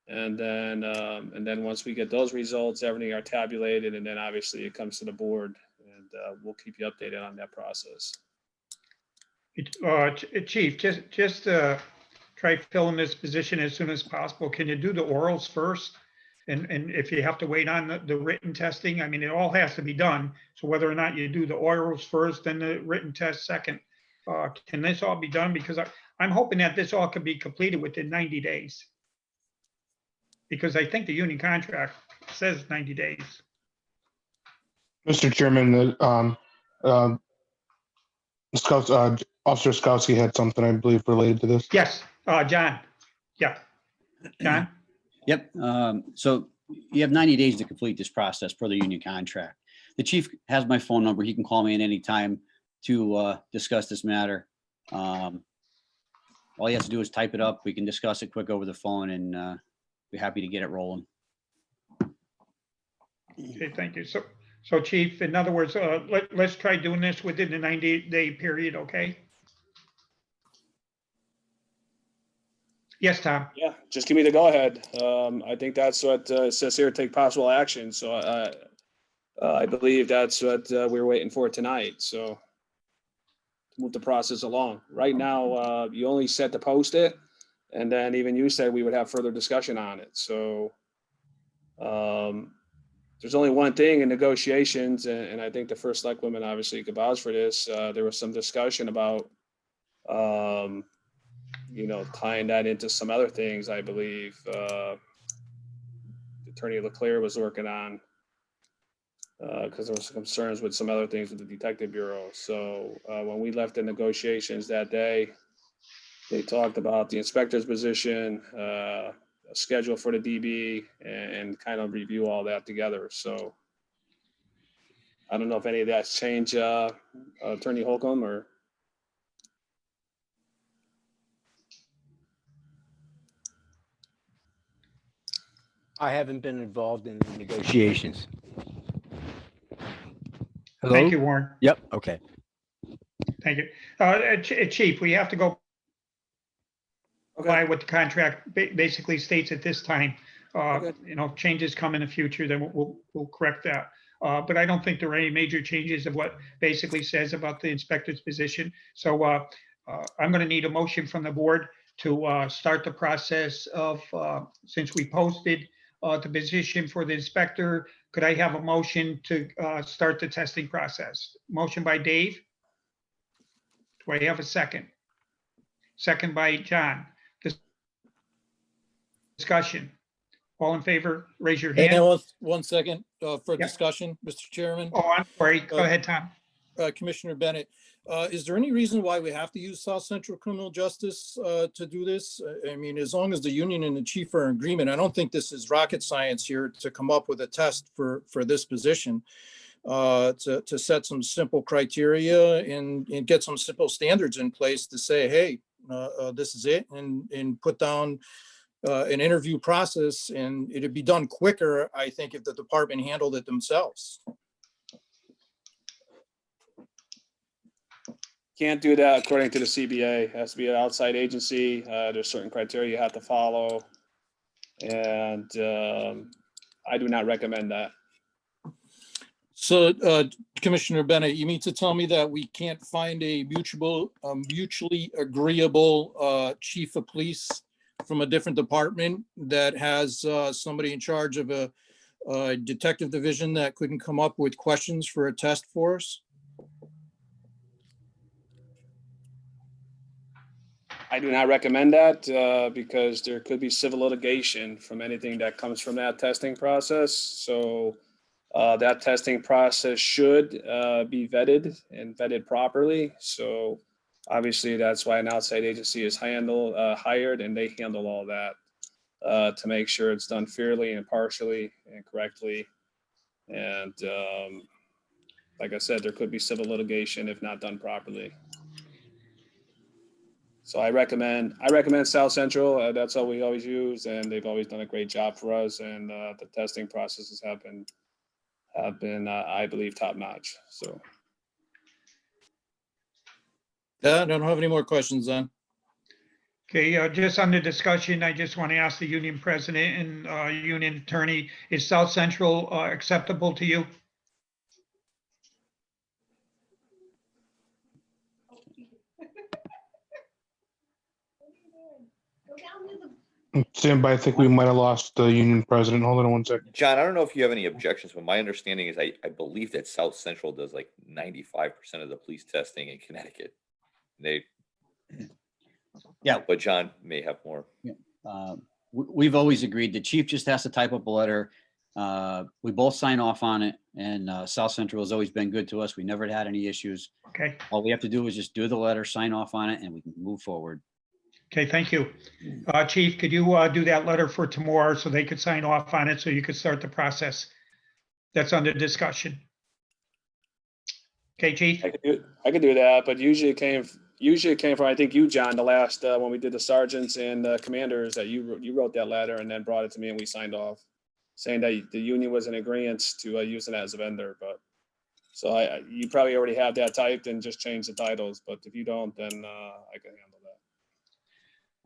And then once we get those results, everything are tabulated, and then obviously it comes to the board, and we'll keep you updated on that process. Chief, just try filling this position as soon as possible. Can you do the orals first? And if you have to wait on the written testing, I mean, it all has to be done. So whether or not you do the orals first, then the written test second, can this all be done? Because I'm hoping that this all can be completed within 90 days. Because I think the union contract says 90 days. Mr. Chairman, Officer Skowski had something, I believe, related to this. Yes, John. Yeah, John. Yep. So you have 90 days to complete this process per the union contract. The chief has my phone number. He can call me at any time to discuss this matter. All he has to do is type it up. We can discuss it quick over the phone, and be happy to get it rolling. Okay, thank you. So Chief, in other words, let's try doing this within the 90-day period, okay? Yes, Tom. Yeah, just give me the go ahead. I think that's what it says here, take possible action. So I believe that's what we're waiting for tonight. So to move the process along. Right now, you only set to post it. And then even you said we would have further discussion on it. So there's only one thing in negotiations, and I think the first select woman obviously could vouch for this. There was some discussion about You know, tying that into some other things, I believe Attorney Leclerc was working on, because there was some concerns with some other things with the Detective Bureau. So when we left the negotiations that day, they talked about the inspector's position, a schedule for the DB, and kind of review all that together. So I don't know if any of that's changed, Attorney Holcomb, or. I haven't been involved in the negotiations. Hello? Thank you, Warren. Yep, okay. Thank you. Chief, we have to go by what the contract basically states at this time. You know, changes come in the future, then we'll correct that. But I don't think there are any major changes of what basically says about the inspector's position. So I'm going to need a motion from the board to start the process of, since we posted the position for the inspector, could I have a motion to start the testing process? Motion by Dave. Do I have a second? Second by John. Discussion. All in favor, raise your hand. And 1 second for Yeah. discussion, Mr. Chairman. Oh, I'm sorry. Go ahead, Tom. Commissioner Bennett, is there any reason why we have to use South Central Criminal Justice to do this? I mean, as long as the union and the chief are in agreement, I don't think this is rocket science here to come up with a test for this position, to set some simple criteria and get some simple standards in place to say, hey, this is it, and put down an interview process, and it'd be done quicker, I think, if the department handled it themselves. Can't do that according to the CBA. It has to be an outside agency. There's certain criteria you have to follow. And I do not recommend that. So Commissioner Bennett, you mean to tell me that we can't find a mutually agreeable chief of police from a different department that has somebody in charge of a detective division that couldn't come up with questions for a test for us? I do not recommend that because there could be civil litigation from anything that comes from that testing process. So that testing process should be vetted and vetted properly. So obviously that's why an outside agency is hired, and they handle all that to make sure it's done fairly and impartially and correctly. And like I said, there could be civil litigation if not done properly. So I recommend South Central. That's all we always use, and they've always done a great job for us. And the testing processes have been I believe, top notch. So. Yeah, I don't have any more questions then. Okay, just on the discussion, I just want to ask the union president and union attorney, is South Central acceptable to you? Stand by. I think we might have lost the union president. Hold on 1 second. John, I don't know if you have any objections, but my understanding is I believe that South Central does like 95% of the police testing in Connecticut. Yeah. But John may have more. We've always agreed the chief just has to type up a letter. We both sign off on it, and South Central has always been good to us. We never had any issues. Okay. All we have to do is just do the letter, sign off on it, and we can move forward. Okay, thank you. Chief, could you do that letter for tomorrow so they could sign off on it so you could start the process? That's under discussion. Okay, Chief? I could do that, but usually it came from, I think you, John, the last, when we did the sergeants and commanders, that you wrote that letter and then brought it to me and we signed off, saying that the union was in agreement to using it as a vendor. But so you probably already have that typed and just change the titles. But if you don't, then I can handle that.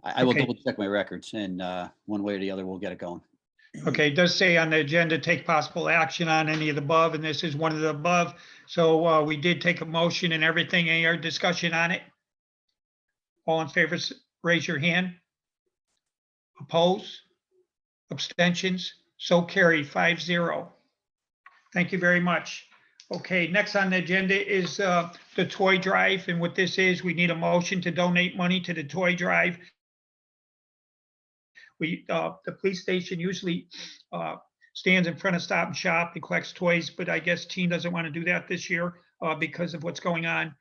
I will Okay. double check my records, and one way or the other, we'll get it going. Okay, it does say on the agenda, take possible action on any of the above, and this is one of the above. So we did take a motion and everything. Any other discussion on it? All in favor, raise your hand. Oppose? Abstentions? So carried 5-0. Thank you very much. Okay, next on the agenda is the toy drive. And what this is, we need a motion to donate money to the toy drive. The police station usually stands in front of Stop and Shop and collects toys, but I guess team doesn't want to do that this year because of what's going on.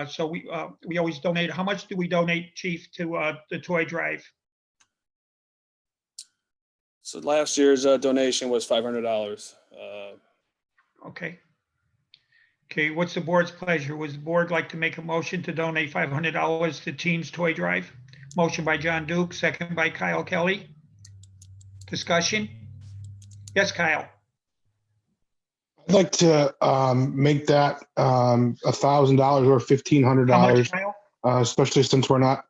So we always donate. How much do we donate, Chief, to the toy drive? So last year's donation was $500. Okay. Okay, what's the board's pleasure? Would the board like to make a motion to donate $500 to Team's Toy Drive? Motion by John Duke, second by Kyle Kelly. Discussion? Yes, Kyle. I'd like to make that $1,000 or $1,500. How much, Kyle? Especially since we're not.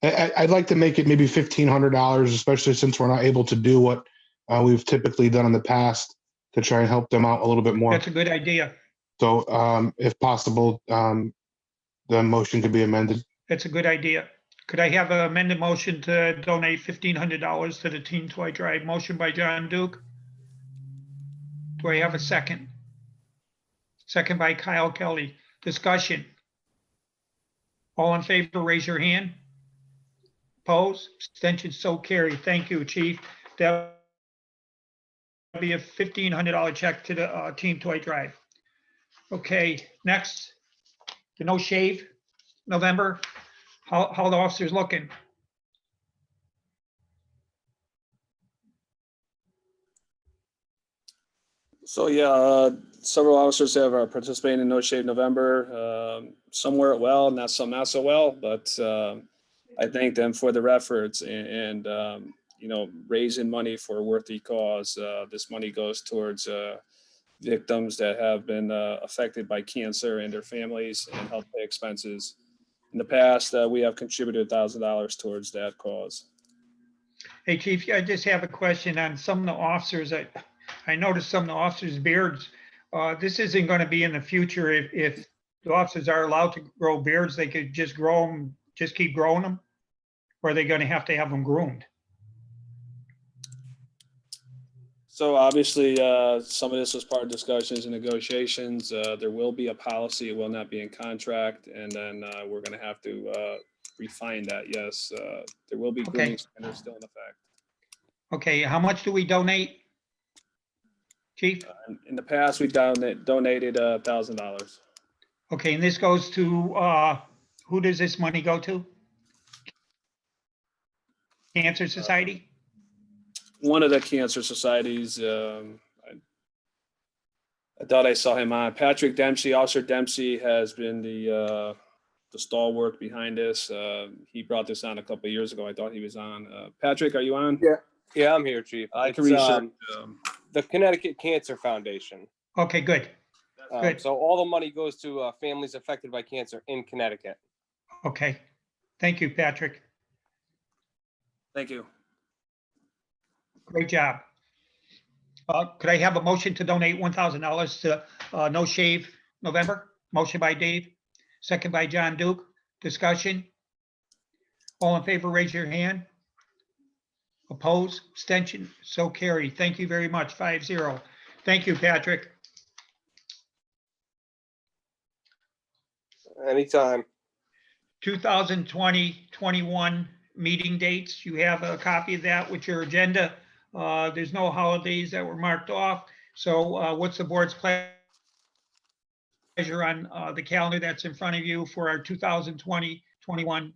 I'd like to make it maybe $1,500, especially since we're not able to do what we've typically done in the past to try and help them out a little bit more. That's a good idea. So, if possible, the motion could be amended. That's a good idea. Could I have an amended motion to donate $1,500 to the Teen Toy Drive? Motion by John Duke. Do I have a second? Second by Kyle Kelly. Discussion. All in favor, raise your hand. Opposed? Abstention, so carried. Thank you, Chief. That'll be a $1,500 check to the Teen Toy Drive. Okay, next, the no shave, November. How the officers looking? So yeah, several officers have participated in No Shave November. Some wear it well, not some not so well, but I thank them for their efforts and you know, raising money for a worthy cause. This money goes towards victims that have been affected by cancer and their families and help pay expenses. In the past, we have contributed $1,000 towards that cause. Hey, Chief, I just have a question on some of the officers. I noticed some of the officers' beards. This isn't going to be in the future. If the officers are allowed to grow beards, they could just grow them, just keep growing them, or are they going to have them groomed? So obviously, some of this was part of discussions and negotiations. There will be a policy. It will not be in contract. And then we're going to have to refine that. Yes, there will be grooming standards still in effect. Okay, how much do we donate, Chief? In the past, we donated $1,000. Okay, and this goes to, who does this money go to? Cancer Society? One of the cancer societies, I thought I saw him on. Patrick Dempsey, Officer Dempsey has been the stalwart behind this. He brought this on a couple of years ago. I thought he was on. Patrick, are you on? Yeah, I'm here, Chief. I can research. The Connecticut Cancer Foundation. Okay, good. Good. So all the money goes to families affected by cancer in Connecticut. Okay, thank you, Patrick. Thank you. Great job. Could I have a motion to donate $1,000 to No Shave November? Motion by Dave, second by John Duke. Discussion. All in favor, raise your hand. Opposed, abstention, so carried. Thank you very much, 5-0. Thank you, Patrick. Anytime. 2020-21 meeting dates. You have a copy of that with your agenda. There's no holidays that were marked off. So what's the board's pleasure on the calendar that's in front of you for our 2020-21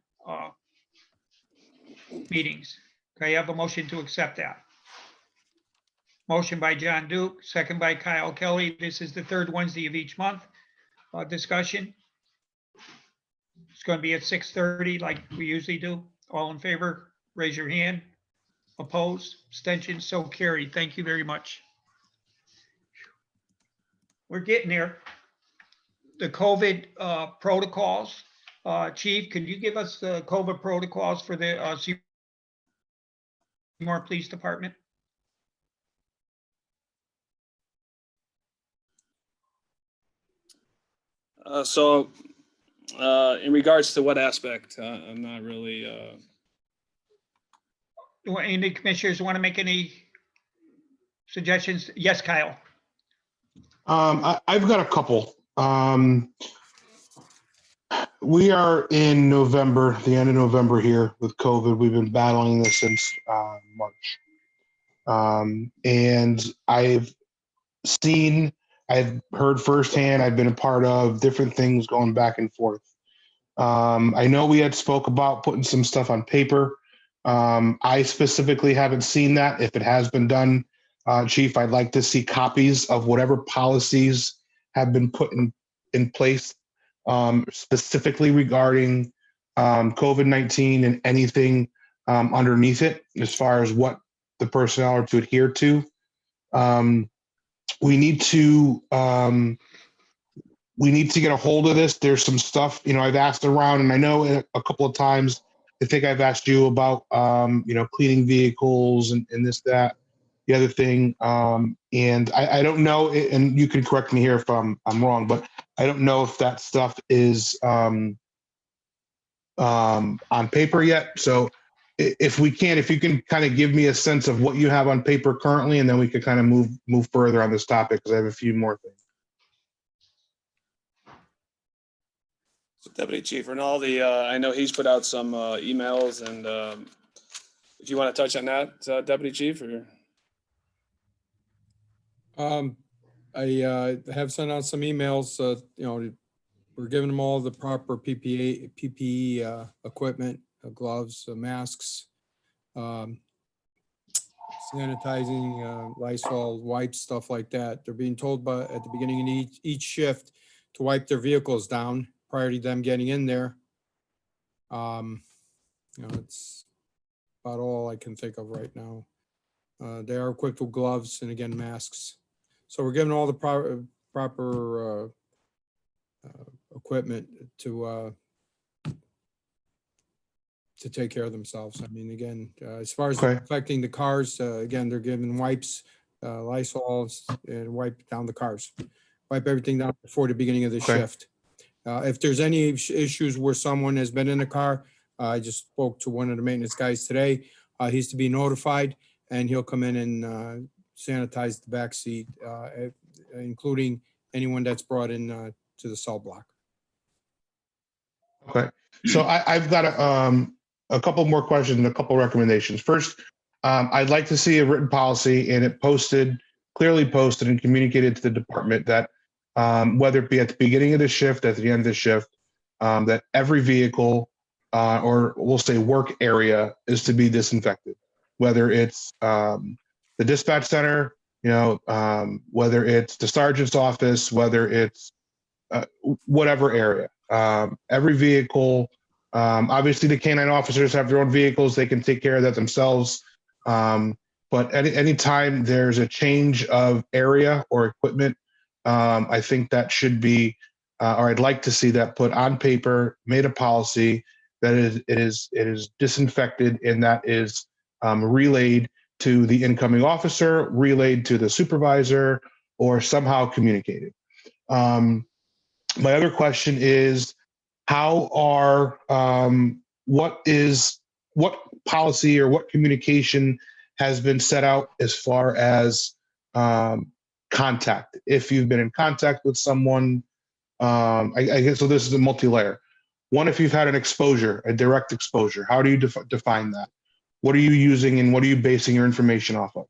meetings? Can I have a motion to accept that? Motion by John Duke, second by Kyle Kelly. This is the third Wednesday of each month. Discussion. It's going to be at 6:30 like we usually do. All in favor, raise your hand. Opposed, abstention, so carried. Thank you very much. We're getting there. The COVID protocols. Chief, could you give us the COVID protocols for the Seymour Police Department? In regards to what aspect, I'm not really. Do any commissioners want to make any suggestions? Yes, Kyle. I've got a couple. We are in November, the end of November here with COVID. We've been battling this since March. And I've heard firsthand, I've been a part of different things going back and forth. I know we had spoke about putting some stuff on paper. I specifically haven't seen that. If it has been done, Chief, I'd like to see copies of whatever policies have been put in place, specifically regarding COVID-19 and anything underneath it, as far as what the personnel are to adhere to. We need to get a hold of this. There's some stuff, I've asked around, and I know a couple of times, I think I've asked you about, cleaning vehicles and this, that, the other thing. And I don't know, and you can correct me here if I'm wrong, but I don't know if that stuff is on paper yet. So if you can kind of give me a sense of what you have on paper currently, and then we could kind of move further on this topic, because I have a few more things. So Deputy Chief Rinaldi, I know he's put out some emails, and if you want to touch on that, Deputy Chief, or? I have sent out some emails, we're giving them all the proper PPE equipment, gloves, masks, sanitizing, Lysol wipes, stuff like that. They're being told at the beginning of each shift to wipe their vehicles down prior to them getting in there. It's about all I can think of right now. They are equipped with gloves and, again, masks. So we're giving all the proper equipment to take care of themselves. I mean, again, as far as affecting the cars, again, they're giving wipes, Lysols, and wipe down the cars. Wipe everything down before the beginning of the shift. If there's any issues where someone has been in a car, I just spoke to one of the maintenance guys today. He's to be notified, and he'll come in and sanitize the back seat, including anyone that's brought in to the cell block. Okay, so I've got a couple more questions and a couple recommendations. First, I'd like to see a written policy and it clearly posted and communicated to the department that whether it be at the beginning of the shift, at the end of the shift, that every vehicle or we'll say work area is to be disinfected, whether it's the dispatch center, whether it's the sergeant's office, whether it's whatever area. Every vehicle, obviously the canine officers have their own vehicles, they can take care of that themselves. But anytime there's a change of area or equipment, I think that should be, or I'd like to see that put on paper, made a policy that it is disinfected, and that is relayed to the incoming officer, relayed to the supervisor, or somehow communicated. My other question is, what policy or what communication has been set out as far as contact? If you've been in contact with someone, I guess, so this is a multi-layer. One, if you've had an exposure, a direct exposure, how do you define that? What are you using and what are you basing your information off of?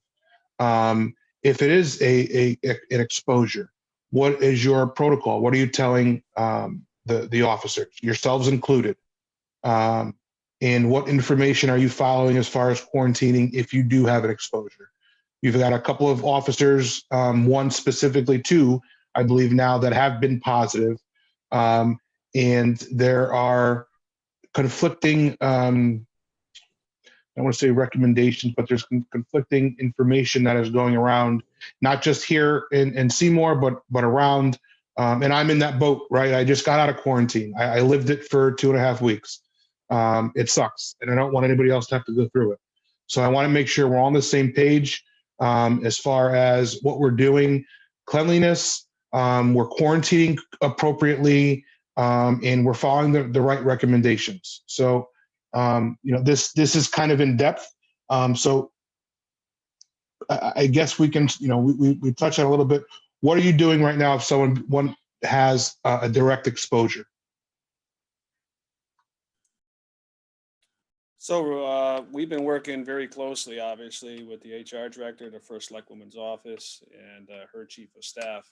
If it is an exposure, what is your protocol? What are you telling the officers, yourselves included? And what information are you following as far as quarantining if you do have an exposure? You've got a couple of officers, one specifically, two, I believe now, that have been positive. And there are conflicting, I want to say recommendations, but there's conflicting information that is going around, not just here in Seymour, but around. And I'm in that boat, right? I just got out of quarantine. I lived it for 2.5 weeks. It sucks, and I don't want anybody else to have to go through it. So I want to make sure we're all on the same page as far as what we're doing, cleanliness, we're quarantining appropriately, and we're following the right recommendations. So this is kind of in depth. So I guess we can, we touch on a little bit. what are you doing right now if one has a direct exposure? So we've been working very closely, obviously, with the HR director, the first selectwoman's office, and her chief of staff.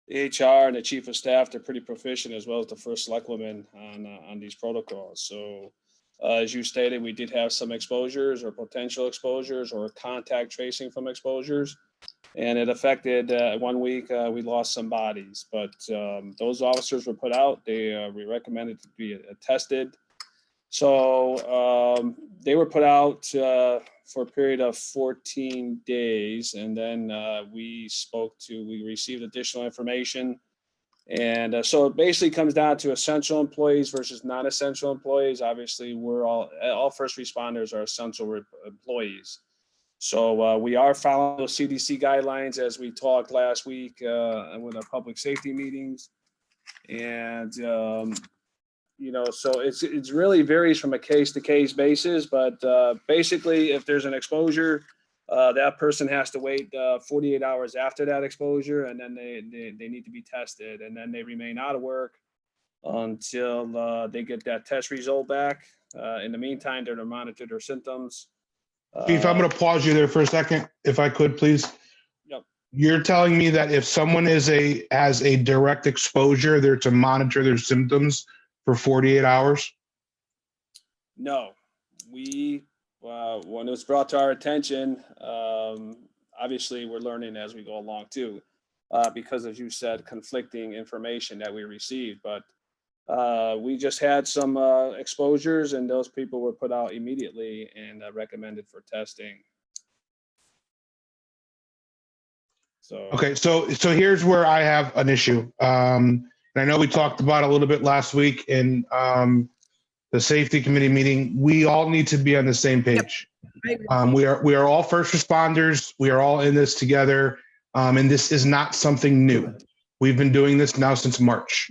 The HR and the chief of staff, they're pretty proficient, as well as the first selectwoman on these protocols. So as you stated, we did have some exposures or potential exposures or contact tracing from exposures. And it affected 1 week, we lost some bodies, but those officers were put out. We recommended to be tested. So they were put out for a period of 14 days. And then we received additional information. And so it basically comes down to essential employees versus non-essential employees. Obviously, all first responders are essential employees. So we are following those CDC guidelines as we talked last week with our public safety meetings. And so it's really varies from a case to case basis, but basically if there's an exposure, that person has to wait 48 hours after that exposure, and then they need to be tested, and then they remain out of work until they get that test result back. In the meantime, they're to monitor their symptoms. Chief, I'm going to pause you there for a second, if I could, please. Yep. You're telling me that if someone has a direct exposure, they're to monitor their symptoms for 48 hours? No, when it was brought to our attention, obviously we're learning as we go along too, because as you said, conflicting information that we received, but we just had some exposures, and those people were put out immediately and recommended for testing. So okay, so here's where I have an issue. And I know we talked about it a little bit last week in the safety committee meeting. We all need to be on the same page. Yep. I agree. We are all first responders. We are all in this together, and this is not something new. We've been doing this now since March.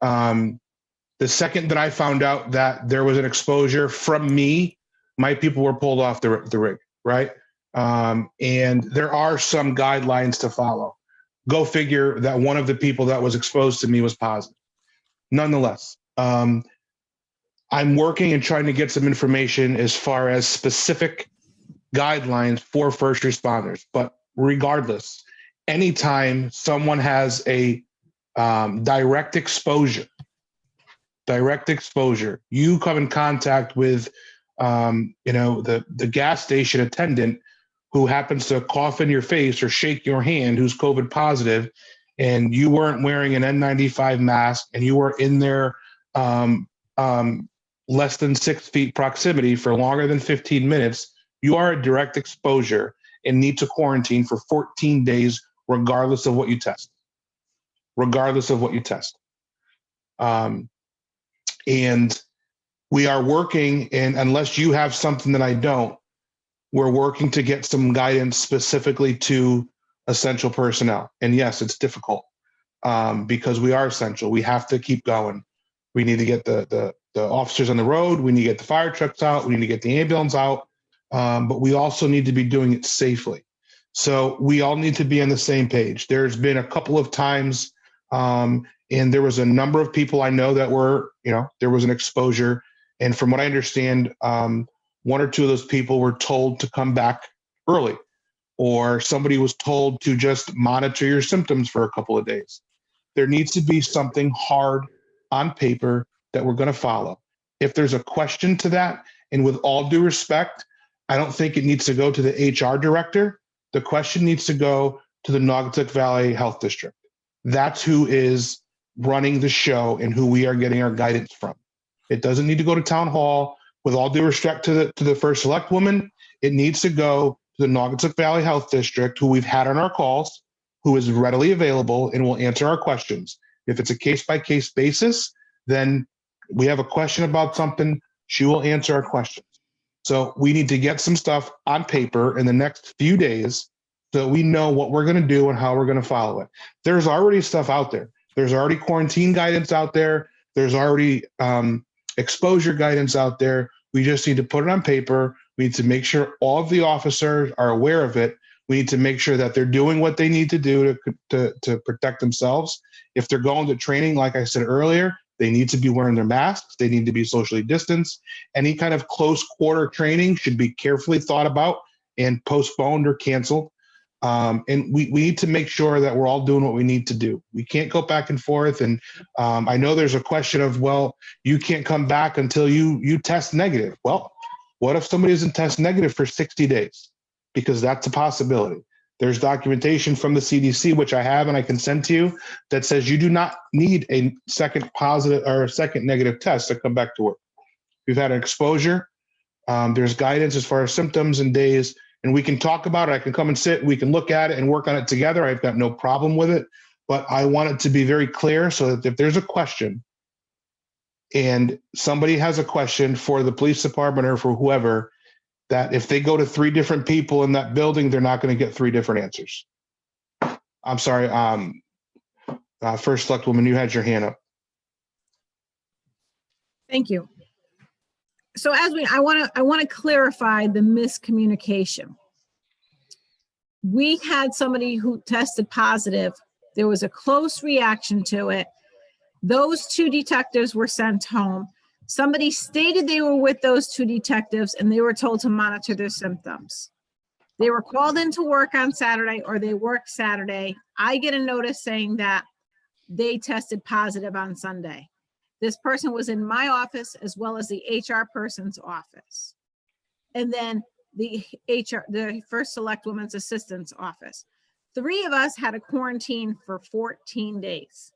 The second that I found out that there was an exposure from me, my people were pulled off the rig, right? And there are some guidelines to follow. Go figure that one of the people that was exposed to me was positive. Nonetheless, I'm working and trying to get some information as far as specific guidelines for first responders. But regardless, anytime someone has a direct exposure, you come in contact with, the gas station attendant who happens to cough in your face or shake your hand, who's COVID positive, and you weren't wearing an N95 mask, and you were in there less than 6 feet proximity for longer than 15 minutes, you are a direct exposure and need to quarantine for 14 days, regardless of what you test. And we are working, and unless you have something that I don't, we're working to get some guidance specifically to essential personnel. And yes, it's difficult because we are essential. We have to keep going. We need to get the officers on the road. We need to get the fire trucks out. We need to get the ambulance out. But we also need to be doing it safely. So we all need to be on the same page. There's been a couple of times, and there was a number of people I know that were, there was an exposure. And from what I understand, one or two of those people were told to come back early, or somebody was told to just monitor your symptoms for a couple of days. There needs to be something hard on paper that we're going to follow. If there's a question to that, and with all due respect, I don't think it needs to go to the HR director. The question needs to go to the Naugatuck Valley Health District. That's who is running the show and who we are getting our guidance from. It doesn't need to go to town hall. With all due respect to the first select woman, it needs to go to the Naugatuck Valley Health District, who we've had on our calls, who is readily available and will answer our questions. If it's a case-by-case basis, then we have a question about something, she will answer our questions. So we need to get some stuff on paper in the next few days so that we know what we're going to do and how we're going to follow it. There's already stuff out there. There's already quarantine guidance out there. There's already exposure guidance out there. We just need to put it on paper. We need to make sure all of the officers are aware of it. We need to make sure that they're doing what they need to do to protect themselves. If they're going to training, like I said earlier, they need to be wearing their masks. They need to be socially distanced. Any kind of close quarter training should be carefully thought about and postponed or canceled. And we need to make sure that we're all doing what we need to do. We can't go back and forth. And I know there's a question of, well, you can't come back until you test negative. Well, what if somebody doesn't test negative for 60 days? Because that's a possibility. There's documentation from the CDC, which I have and I can send to you, that says you do not need a second positive or a second negative test to come back to work. We've had an exposure. There's guidance as far as symptoms and days, and we can talk about it. I can come and sit, we can look at it and work on it together. I've got no problem with it, but I want it to be very clear so that if there's a question and somebody has a question for the police department or for whoever, that if they go to 3 different people in that building, they're not going to get 3 different answers. I'm sorry. First Select Woman, you had your hand up. Thank you. So I want to clarify the miscommunication. We had somebody who tested positive. There was a close reaction to it. Those 2 detectives were sent home. Somebody stated they were with those 2 detectives and they were told to monitor their symptoms. They were called into work on Saturday, or they worked Saturday. I get a notice saying that they tested positive on Sunday. This person was in my office as well as the HR person's office. And then the First Select Woman's assistant's office. 3 of us had a quarantine for 14 days.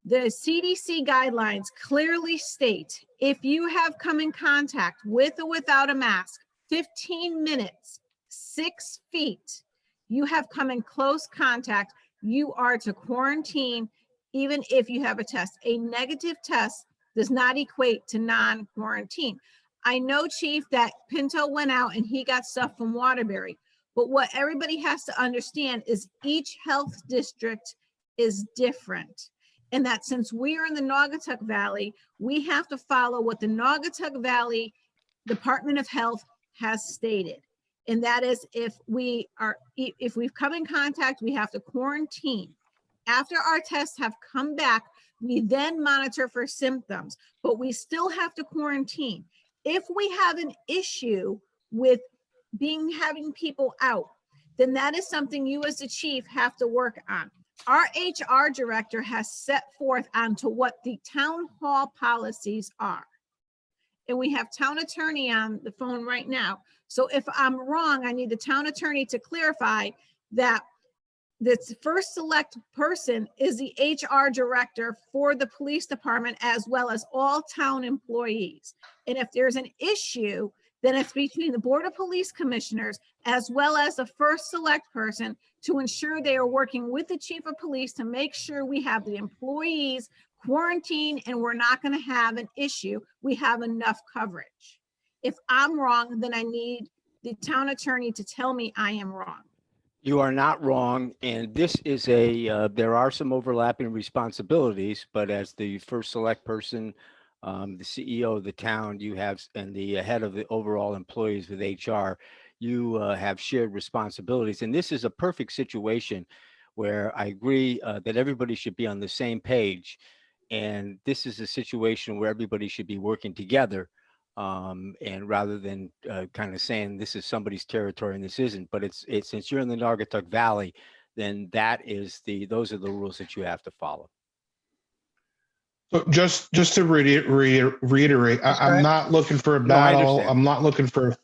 The CDC guidelines clearly state if you have come in contact with or without a mask, 15 minutes, 6 feet, you have come in close contact, you are to quarantine even if you have a test. A negative test does not equate to non-quarantine. I know, Chief, that Pinto went out and he got stuff from Waterbury, but what everybody has to understand is each health district is different. And that since we are in the Naugatuck Valley, we have to follow what the Naugatuck Valley Department of Health has stated. And that is if we've come in contact, we have to quarantine. After our tests have come back, we then monitor for symptoms, but we still have to quarantine. If we have an issue with having people out, then that is something you as the chief have to work on. Our HR director has set forth onto what the town hall policies are. And we have town attorney on the phone right now. So if I'm wrong, I need the town attorney to clarify that the first select person is the HR director for the police department as well as all town employees. And if there's an issue, then it's between the Board of Police Commissioners as well as the first select person to ensure they are working with the chief of police to make sure we have the employees quarantined and we're not going to have an issue. We have enough coverage. If I'm wrong, then I need the town attorney to tell me I am wrong. You are not wrong, and this is there are some overlapping responsibilities, but as the first select person, the CEO of the town, you have, and the head of the overall employees with HR, you have shared responsibilities. And this is a perfect situation where I agree that everybody should be on the same page. And this is a situation where everybody should be working together. And rather than kind of saying this is somebody's territory and this isn't, but it's since you're in the Naugatuck Valley, then those are the rules that you have to follow. So just to reiterate, I'm not looking for a battle. I'm not looking for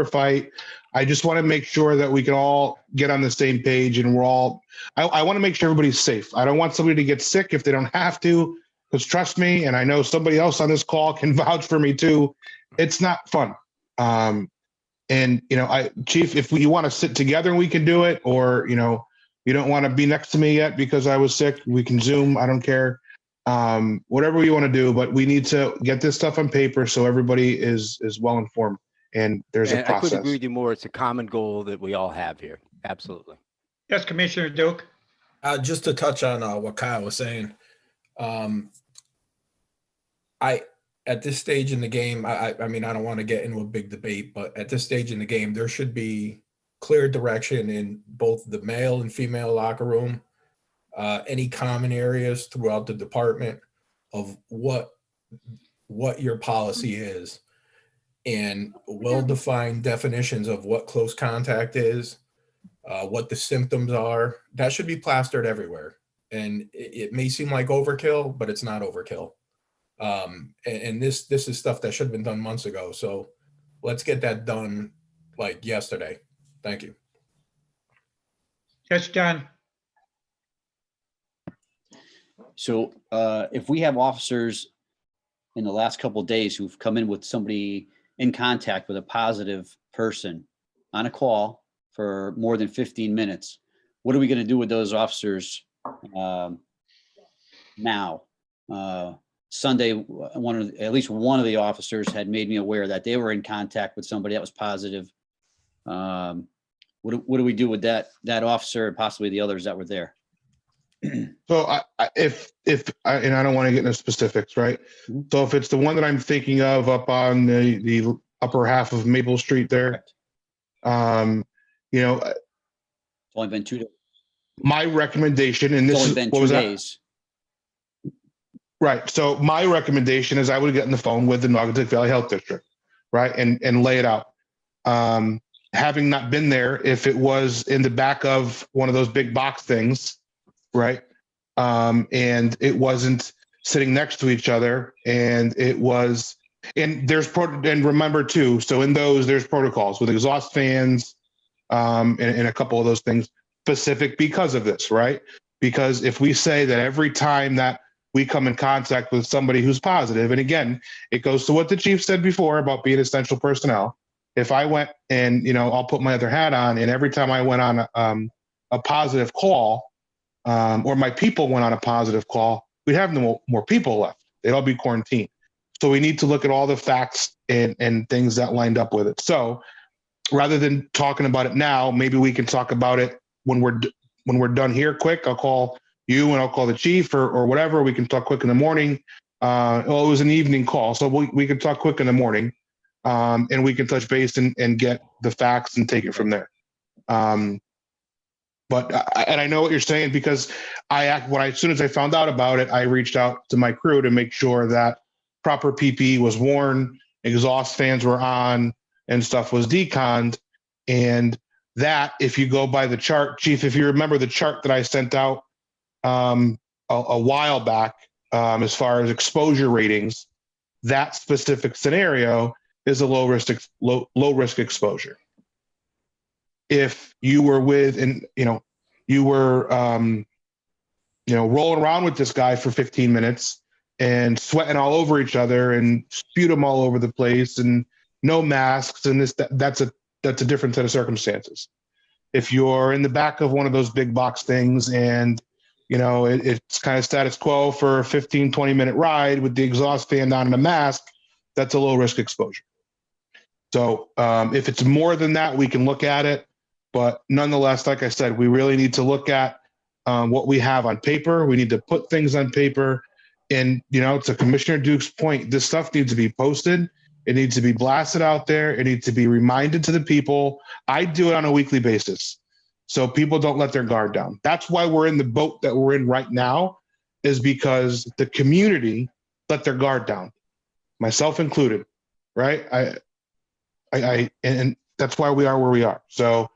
a fight. I just want to make sure that we can all get on the same page and I want to make sure everybody's safe. I don't want somebody to get sick if they don't have to. Because trust me, and I know somebody else on this call can vouch for me too, it's not fun. And, Chief, if you want to sit together, we can do it. Or, you don't want to be next to me yet because I was sick, we can Zoom. I don't care. Whatever you want to do, but we need to get this stuff on paper so everybody is well informed. And there's a process. I couldn't agree with you more. It's a common goal that we all have here. Absolutely. Yes, Commissioner Duke. Just to touch on what Kyle was saying. At this stage in the game, I mean, I don't want to get into a big debate, but at this stage in the game, there should be clear direction in both the male and female locker room, any common areas throughout the department of what your policy is, and well-defined definitions of what close contact is, what the symptoms are. That should be plastered everywhere. And it may seem like overkill, but it's not overkill. And this is stuff that should have been done months ago. So let's get that done like yesterday. Thank you. Yes, John. So if we have officers in the last couple of days who've come in with somebody in contact with a positive person on a call for more than 15 minutes, what are we going to do with those officers now? Sunday, at least one of the officers had made me aware that they were in contact with somebody that was positive. What do we do with that officer and possibly the others that were there? So if I don't want to get into specifics, right? So if it's the one that I'm thinking of up on the upper half of Maple Street there, It's only been 2 days. My recommendation, and It's this only is been what 2 was that? days. Right. So my recommendation is I would get on the phone with the Naugatuck Valley Health District, right, and lay it out. Having not been there, if it was in the back of one of those big box things, right, and it wasn't sitting next to each other, and it was, and and remember too, so in those there's protocols with exhaust fans, and a couple of those things specific because of this, right? Because if we say that every time that we come in contact with somebody who's positive, and again, it goes to what the chief said before about being essential personnel. If I went and, I'll put my other hat on, and every time I went on a positive call, or my people went on a positive call, we'd have no more people left. They'd all be quarantined. So we need to look at all the facts and things that lined up with it. So rather than talking about it now, maybe we can talk about it when we're done here quick. I'll call you and I'll call the chief or whatever. We can talk quick in the morning. It was an evening call, so we can talk quick in the morning, and we can touch base and get the facts and take it from there. But I know what you're saying, because as soon as I found out about it, I reached out to my crew to make sure that proper PPE was worn, exhaust fans were on, and stuff was deconned. And that, if you go by the chart, Chief, if you remember the chart that I sent out a while back, as far as exposure ratings, that specific scenario is a low risk exposure. If you were you were rolling around with this guy for 15 minutes and sweating all over each other and sputum all over the place and no masks, and that's a different set of circumstances. If you're in the back of one of those big box things and it's kind of status quo for a 15-20 minute ride with the exhaust fan on and a mask, that's a low risk exposure. So if it's more than that, we can look at it. But nonetheless, like I said, we really need to look at what we have on paper. We need to put things on paper. And, to Commissioner Duke's point, this stuff needs to be posted. It needs to be blasted out there. It needs to be reminded to the people. I do it on a weekly basis, so people don't let their guard down. That's why we're in the boat that we're in right now, is because the community let their guard down, myself included, right? And that's why we are where we are. So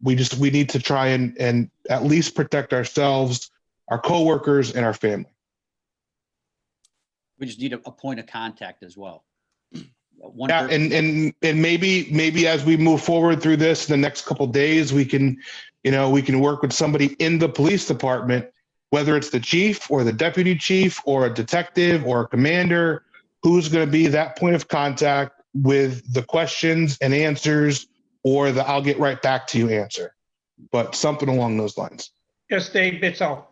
we need to try and at least protect ourselves, our coworkers, and our family. We just need a point of contact as well. And maybe as we move forward through this, the next couple of days, we can work with somebody in the police department, whether it's the chief or the deputy chief or a detective or a commander, who's going to be that point of contact with the questions and answers, or the I'll get right back to you answer, but something along those lines. Yes, Dave Bitzel.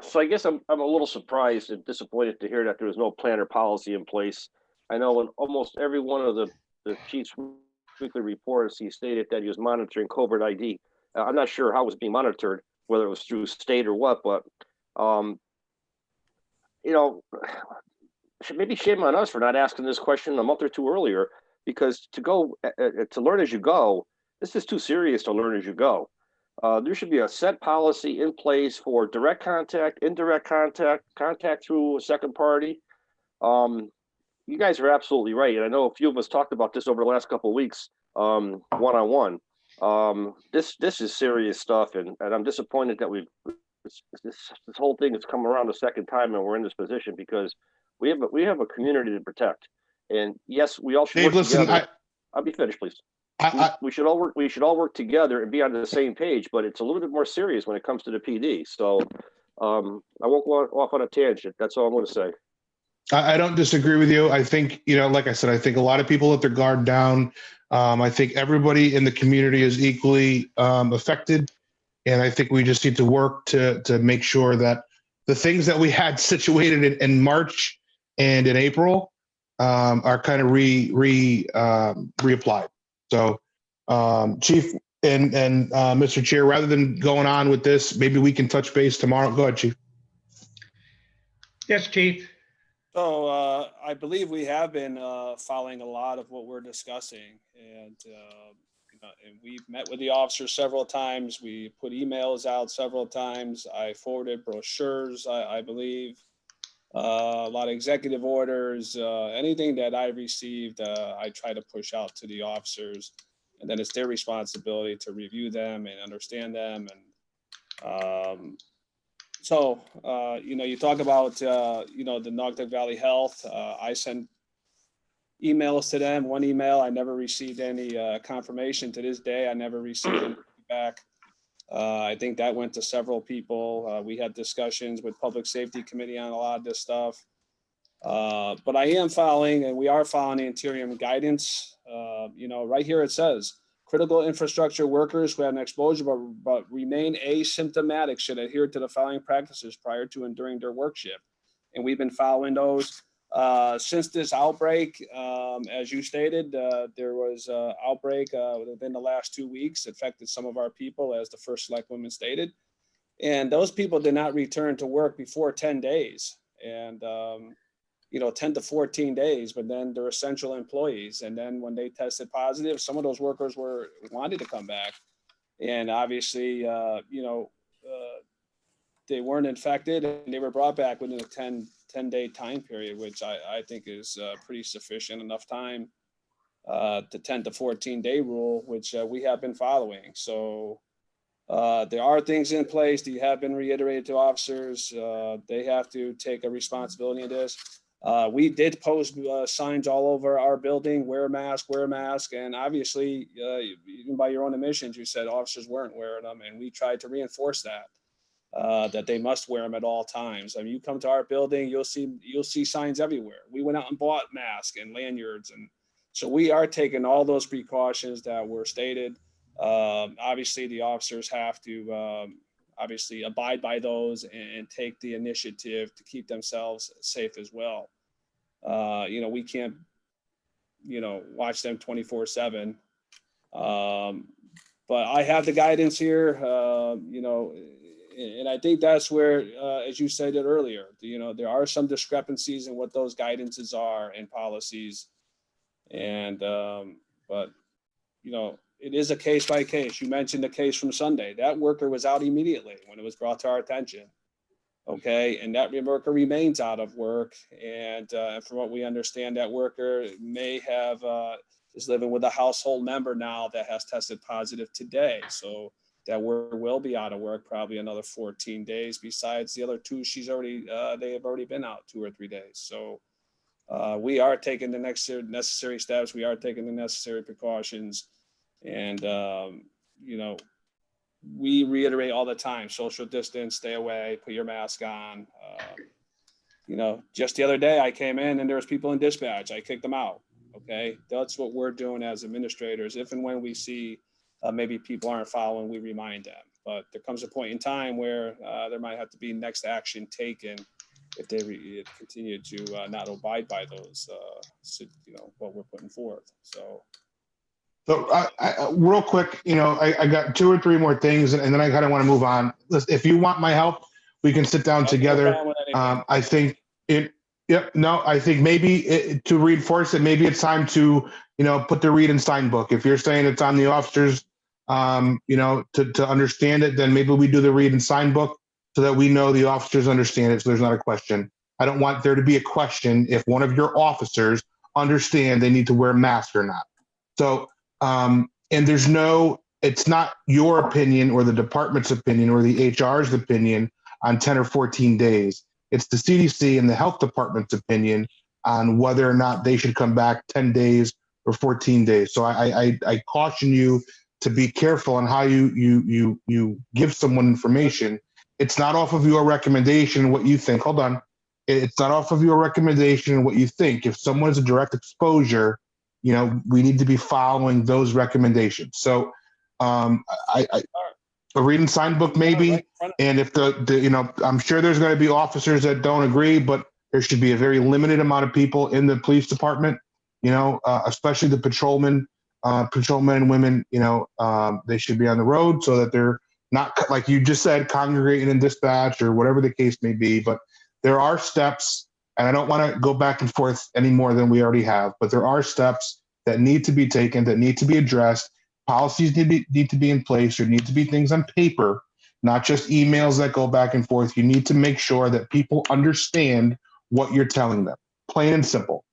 So I guess I'm a little surprised and disappointed to hear that there was no plan or policy in place. I know in almost every one of the chief's weekly reports, he stated that he was monitoring COVID ID. I'm not sure how it was being monitored, whether it was through state or what, but maybe shame on us for not asking this question a month or two earlier. because to go to learn as you go, this is too serious to learn as you go. There should be a set policy in place for direct contact, indirect contact, contact through a second party. You guys are absolutely right, and I know a few of us talked about this over the last couple of weeks, one-on-one. This is serious stuff, and I'm disappointed that this whole thing has come around a second time, and we're in this position because we have a community to protect. And yes, we all should Dave, work listen, together. I'll be finished, please. We should all work. We should all work together and be on the same page. But it's a little bit more serious when it comes to the PD. So I won't go off on a tangent. That's all I'm going to say. I don't disagree with you. I think, like I said, I think a lot of people let their guard down. I think everybody in the community is equally affected. And I think we just need to work to make sure that the things that we had situated in March and in April are kind of reapplied. So, Chief and Mr. Chair, rather than going on with this, maybe we can touch base tomorrow. Go ahead, Chief. Yes, Chief. So I believe we have been following a lot of what we're discussing, and we've met with the officers several times. We put emails out several times. I forwarded brochures, I believe, a lot of executive orders. Anything that I received, I try to push out to the officers, and then it's their responsibility to review them and understand them. And so, you talk about, the Naugatuck Valley Health. I sent emails to them. One email, I never received any confirmation to this day. I never received any feedback. I think that went to several people. We had discussions with Public Safety Committee on a lot of this stuff. But I am following, and we are following the interim guidance. Right here it says, critical infrastructure workers who have an exposure but remain asymptomatic should adhere to the following practices prior to and during their work shift. And we've been following those since this outbreak. As you stated, there was an outbreak within the last 2 weeks, affected some of our people, as the first select woman stated. And those people did not return to work before 10 days. And 10 to 14 days, but then they're essential employees. And then when they tested positive, some of those workers wanted to come back. And obviously, they weren't infected and they were brought back within a 10-day time period, which I think is pretty sufficient enough time, the 10 to 14-day rule, which we have been following. So there are things in place that have been reiterated to officers. They have to take a responsibility in this. We did post signs all over our building, wear a mask, and obviously, even by your own admissions, you said officers weren't wearing them, and we tried to reinforce that they must wear them at all times. I mean, you come to our building, you'll see signs everywhere. We went out and bought masks and lanyards, and so we are taking all those precautions that were stated. Obviously, the officers have to obviously abide by those and take the initiative to keep themselves safe as well. We can't, watch them 24/7. But I have the guidance here, and I think that's where, as you said it earlier, there are some discrepancies in what those guidances are and policies. And, but, it is a case by case. You mentioned the case from Sunday. That worker was out immediately when it was brought to our attention. Okay, and that worker remains out of work. And from what we understand, that worker may have is living with a household member now that has tested positive today. So that worker will be out of work probably another 14 days. Besides the other two, they have already been out 2 or 3 days. So we are taking the necessary steps. We are taking the necessary precautions. And, we reiterate all the time, social distance, stay away, put your mask on. Just the other day I came in and there was people in dispatch. I kicked them out. Okay. That's what we're doing as administrators. If and when we see maybe people aren't following, we remind them. But there comes a point in time where there might have to be next action taken if they continue to not abide by those, what we're putting forth. So I real quick, I got 2 or 3 more things, and then I kind of want to move on. Listen, if you want my help, we can sit down together. I think I think maybe to reinforce it, maybe it's time to put the read and sign book. If you're saying it's on the officers, to understand it, then maybe we do the read and sign book so that we know the officers understand it. So there's not a question. I don't want there to be a question if one of your officers understand they need to wear a mask or not. So, and it's not your opinion or the department's opinion or the HR's opinion on 10 or 14 days. It's the CDC and the health department's opinion on whether or not they should come back 10 days or 14 days. So I caution you to be careful on how you give someone information. It's not off of your recommendation and what you think. Hold on. It's not off of your recommendation and what you think. If someone is a direct exposure, we need to be following those recommendations. So a read and sign book maybe. And if I'm sure there's going to be officers that don't agree, but there should be a very limited amount of people in the police department, especially the patrolmen and women, they should be on the road so that they're not, like you just said, congregating in dispatch or whatever the case may be. But there are steps, and I don't want to go back and forth any more than we already have, but there are steps that need to be taken, that need to be addressed. Policies need to be in place. There need to be things on paper, not just emails that go back and forth. You need to make sure that people understand what you're telling them, plain and simple.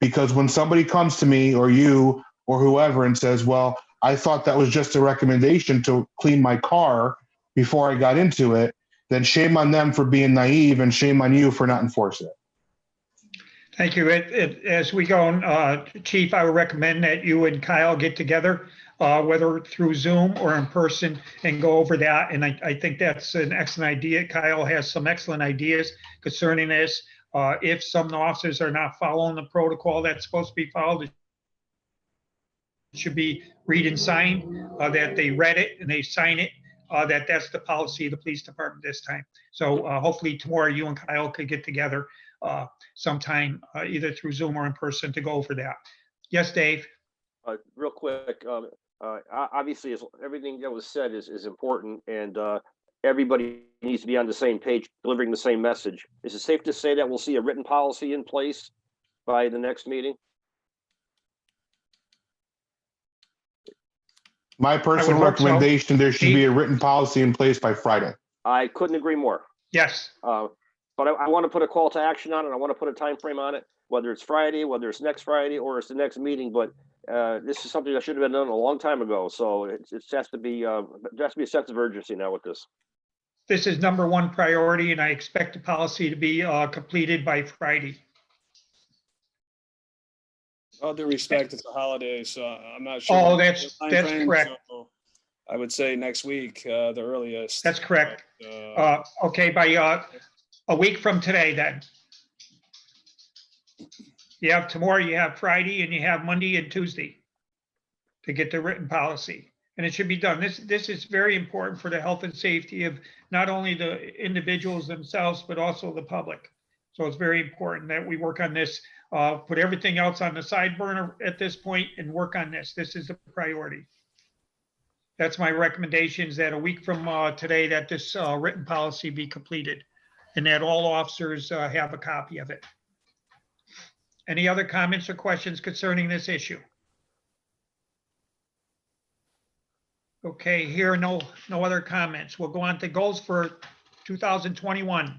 Because when somebody comes to me or you or whoever and says, well, I thought that was just a recommendation to clean my car before I got into it, then shame on them for being naive and shame on you for not enforcing it. Thank you. As we go, Chief, I would recommend that you and Kyle get together, whether through Zoom or in person, and go over that. And I think that's an excellent idea. Kyle has some excellent ideas concerning this. If some officers are not following the protocol that's supposed to be followed, it should be read and sign, that they read it and they sign it, that's the policy of the police department this time. So hopefully tomorrow you and Kyle could get together sometime, either through Zoom or in person, to go over that. Yes, Dave? Real quick, obviously everything that was said is important, and everybody needs to be on the same page, delivering the same message. Is it safe to say that we'll see a written policy in place by the next meeting? My personal recommendation, there should be a written policy in place by Friday. I couldn't agree more. Yes. But I want to put a call to action on it. I want to put a time frame on it, whether it's Friday, whether it's next Friday, or it's the next meeting. But this is something that should have been done a long time ago. So it has to be there has to be a sense of urgency now with this. This is number one priority, and I expect the policy to be completed by Friday. All due respect, it's a holiday, so I'm not sure. Oh, that's correct. So I would say next week, the earliest. That's correct. Okay, by a week from today, then. You have tomorrow, you have Friday, and you have Monday and Tuesday to get the written policy. And it should be done. This is very important for the health and safety of not only the individuals themselves, but also the public. So it's very important that we work on this, put everything else on the side burner at this point and work on this. This is a priority. That's my recommendation, is that a week from today that this written policy be completed and that all officers have a copy of it. Any other comments or questions concerning this issue? Okay, here no other comments. We'll go on to goals for 2021.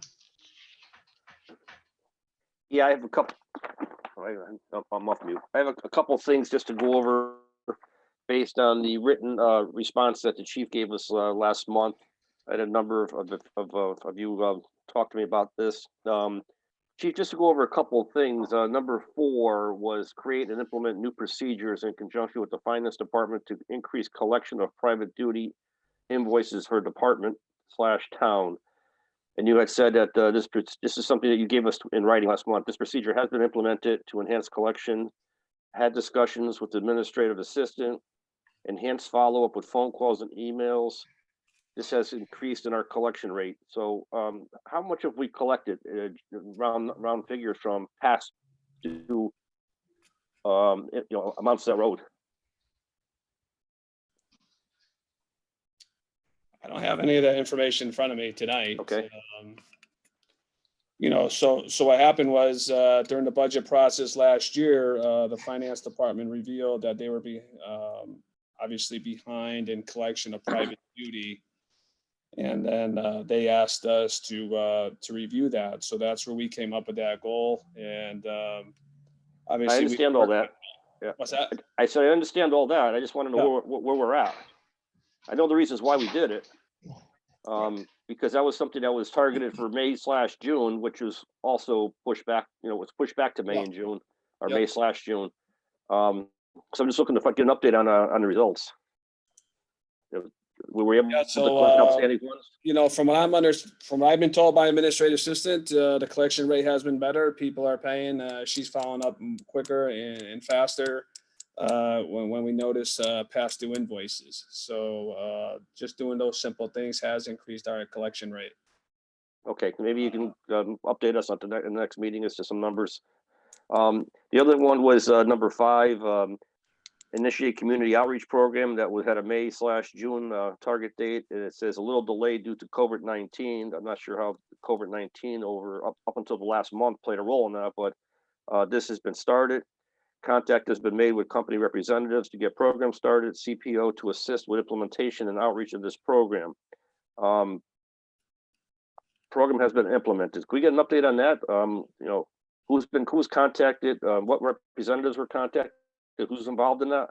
Yeah, I have a couple. I'm off mute. I have a couple things just to go over based on the written response that the chief gave us last month. I had a number of you talk to me about this. Chief, just to go over a couple of things. Number 4 was create and implement new procedures in conjunction with the finance department to increase collection of private duty invoices for department/town. And you had said that this is something that you gave us in writing last month. This procedure has been implemented to enhance collection, had discussions with the administrative assistant, enhanced follow-up with phone calls and emails. This has increased in our collection rate. So how much have we collected, round figures, from past due amounts that road? I don't have any of that information in front of me tonight. Okay. So what happened was during the budget process last year, the finance department revealed that they were obviously behind in collection of private duty. And then they asked us to review that. So that's where we came up with that goal. And obviously, I understand all that. Yeah. What's that? I said, I understand all that. I just want to know Yeah. where we're at. I know the reasons why we did it. Because that was something that was targeted for May/June, which was also pushed back, was pushed back to May Yeah. and June, or Yeah. May/June. So I'm just looking to get an update on the results. We were able to collect outstanding ones. From what I've been told by administrative assistant, the collection rate has been better. People are paying. She's following up quicker and faster when we notice past due invoices. So just doing those simple things has increased our collection rate. Okay, maybe you can update us on the next meeting as to some numbers. The other one was number 5. Initiate community outreach program that had a May/June target date, and it says a little delayed due to COVID-19. I'm not sure how COVID-19 up until the last month played a role in that, but this has been started. Contact has been made with company representatives to get programs started, CPO to assist with implementation and outreach of this program. Program has been implemented. Can we get an update on that? Who's contacted, what representatives were contacted? Who's involved in that?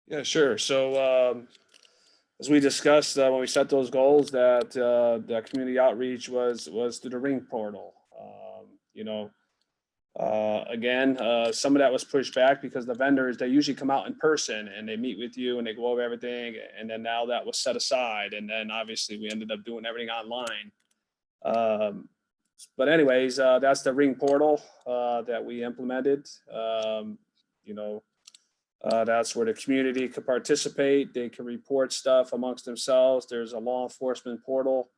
Yeah, sure. So as we discussed when we set those goals, that the community outreach was through the Ring portal. Again, some of that was pushed back because the vendors, they usually come out in person and they meet with you and they go over everything. And then now that was set aside. And then obviously we ended up doing everything online. But anyways, that's the Ring portal that we implemented. That's where the community could participate. They can report stuff amongst themselves. There's a law enforcement portal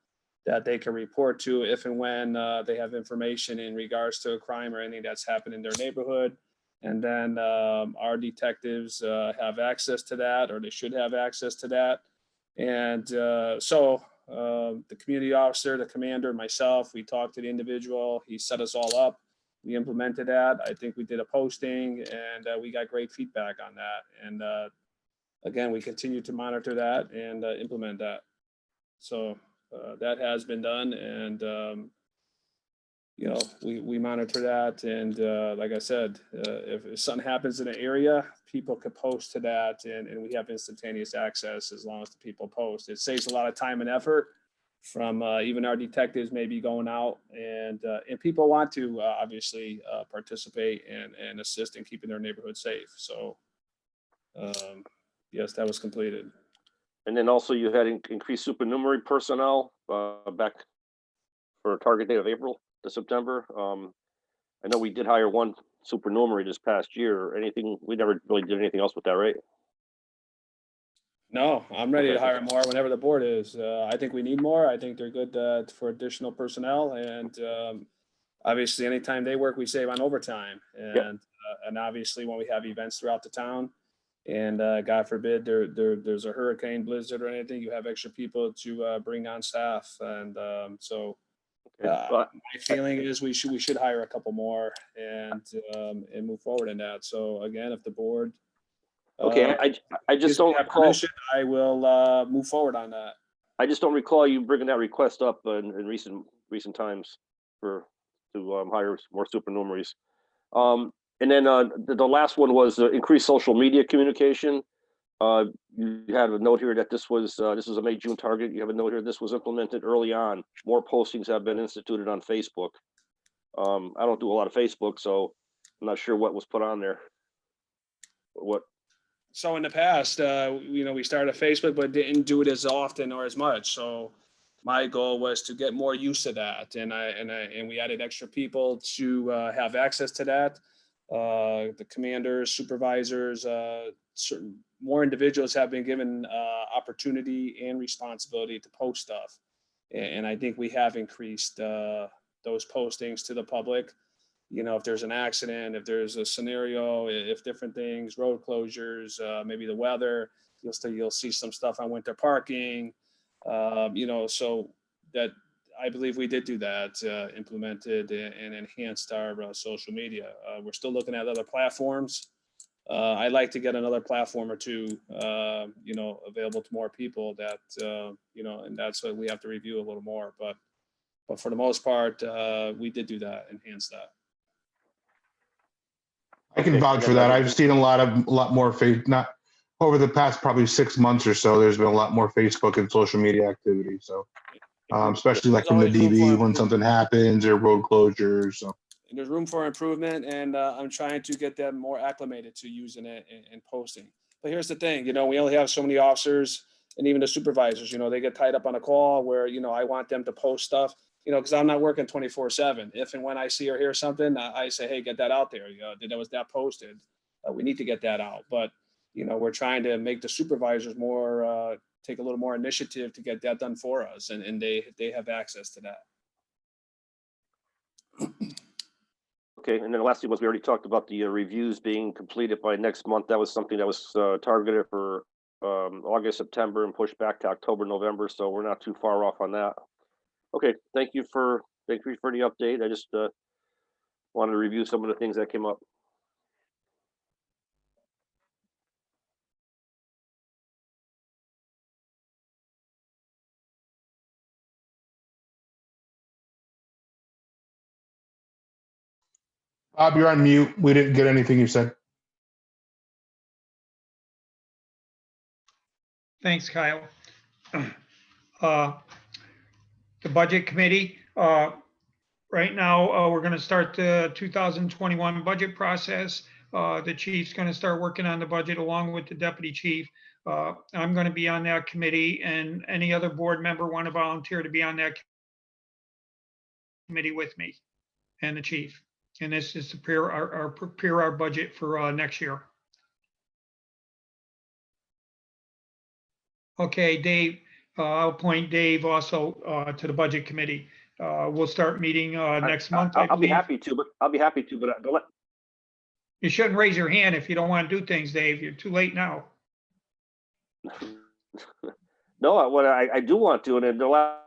that they can report to if and when they have information in regards to a crime or anything that's happened in their neighborhood. And then our detectives have access to that, or they should have access to that. And so the community officer, the commander, myself, we talked to the individual. He set us all up. We implemented that. I think we did a posting and we got great feedback on that. And again, we continue to monitor that and implement that. So that has been done. And, we monitor that. And like I said, if something happens in an area, people could post to that and we have instantaneous access as long as the people post. It saves a lot of time and effort from even our detectives maybe going out and people want to obviously participate and assist in keeping their neighborhood safe. So yes, that was completed. And then also you had increased supernumerary personnel back for a target date of April to September. I know we did hire one supernumerary this past year. We never really did anything else with that, right? No, I'm ready to hire more whenever the board is. I think we need more. I think they're good for additional personnel. And obviously, anytime they work, we save on overtime. And obviously, when we have events throughout the town, and God forbid there's a hurricane, blizzard, or anything, you have extra people to bring on staff. And so my feeling is we should hire a couple more and move forward in that. So again, if the board Okay, I just don't recall. I will move forward on that. I just don't recall you bringing that request up in recent times to hire more supernumeraries. And then the last one was increased social media communication. You had a note here that this was a May-June target. You have a note here this was implemented early on. More postings have been instituted on Facebook. I don't do a lot of Facebook, so I'm not sure what was put on there. So in the past, we started Facebook, but didn't do it as often or as much. So my goal was to get more use of that, and we added extra people to have access to that. The commanders, supervisors, certain more individuals have been given opportunity and responsibility to post stuff, and I think we have increased those postings to the public. If there's an accident, if there's a scenario, if different things, road closures, maybe the weather, you'll see some stuff on winter parking. So that I believe we did do that, implemented and enhanced our social media. We're still looking at other platforms. I'd like to get another platform or two, available to more people that, and that's what we have to review a little more. But for the most part, we did do that, enhance that. I can Okay, vouch and for then that. another- I've seen a lot more not over the past probably 6 months or so. There's been a lot more Facebook and social media activity. So, especially like There's from the always room for DB when improvement. something happens or road closures. So. And there's room for improvement, and I'm trying to get them more acclimated to using it and posting. But here's the thing, we only have so many officers, and even the supervisors, they get tied up on a call where, I want them to post stuff, because I'm not working 24/7. If and when I see or hear something, I say, hey, get that out there. Was that posted? We need to get that out. But, we're trying to make the supervisors more, take a little more initiative to get that done for us, and they have access to that. Okay, and then the last thing was we already talked about the reviews being completed by next month. That was something that was targeted for August, September, and pushed back to October, November. So we're not too far off on that. Okay, thank you for the update. I just wanted to review some of the things that came up. Bob, you're on mute. We didn't get anything you said. Thanks, Kyle. The Budget Committee, right now, we're going to start the 2021 budget process. The chief's going to start working on the budget along with the deputy chief. I'm going to be on that committee, and any other board member want to volunteer to be on that committee with me and the chief. And this is to prepare our budget for next year. Okay, Dave, I'll appoint Dave also to the Budget Committee. We'll start meeting next month, I I'll be believe. happy to, but don't let. You shouldn't raise your hand if you don't want to do things, Dave. You're too late now. No, what I do want to, and in the last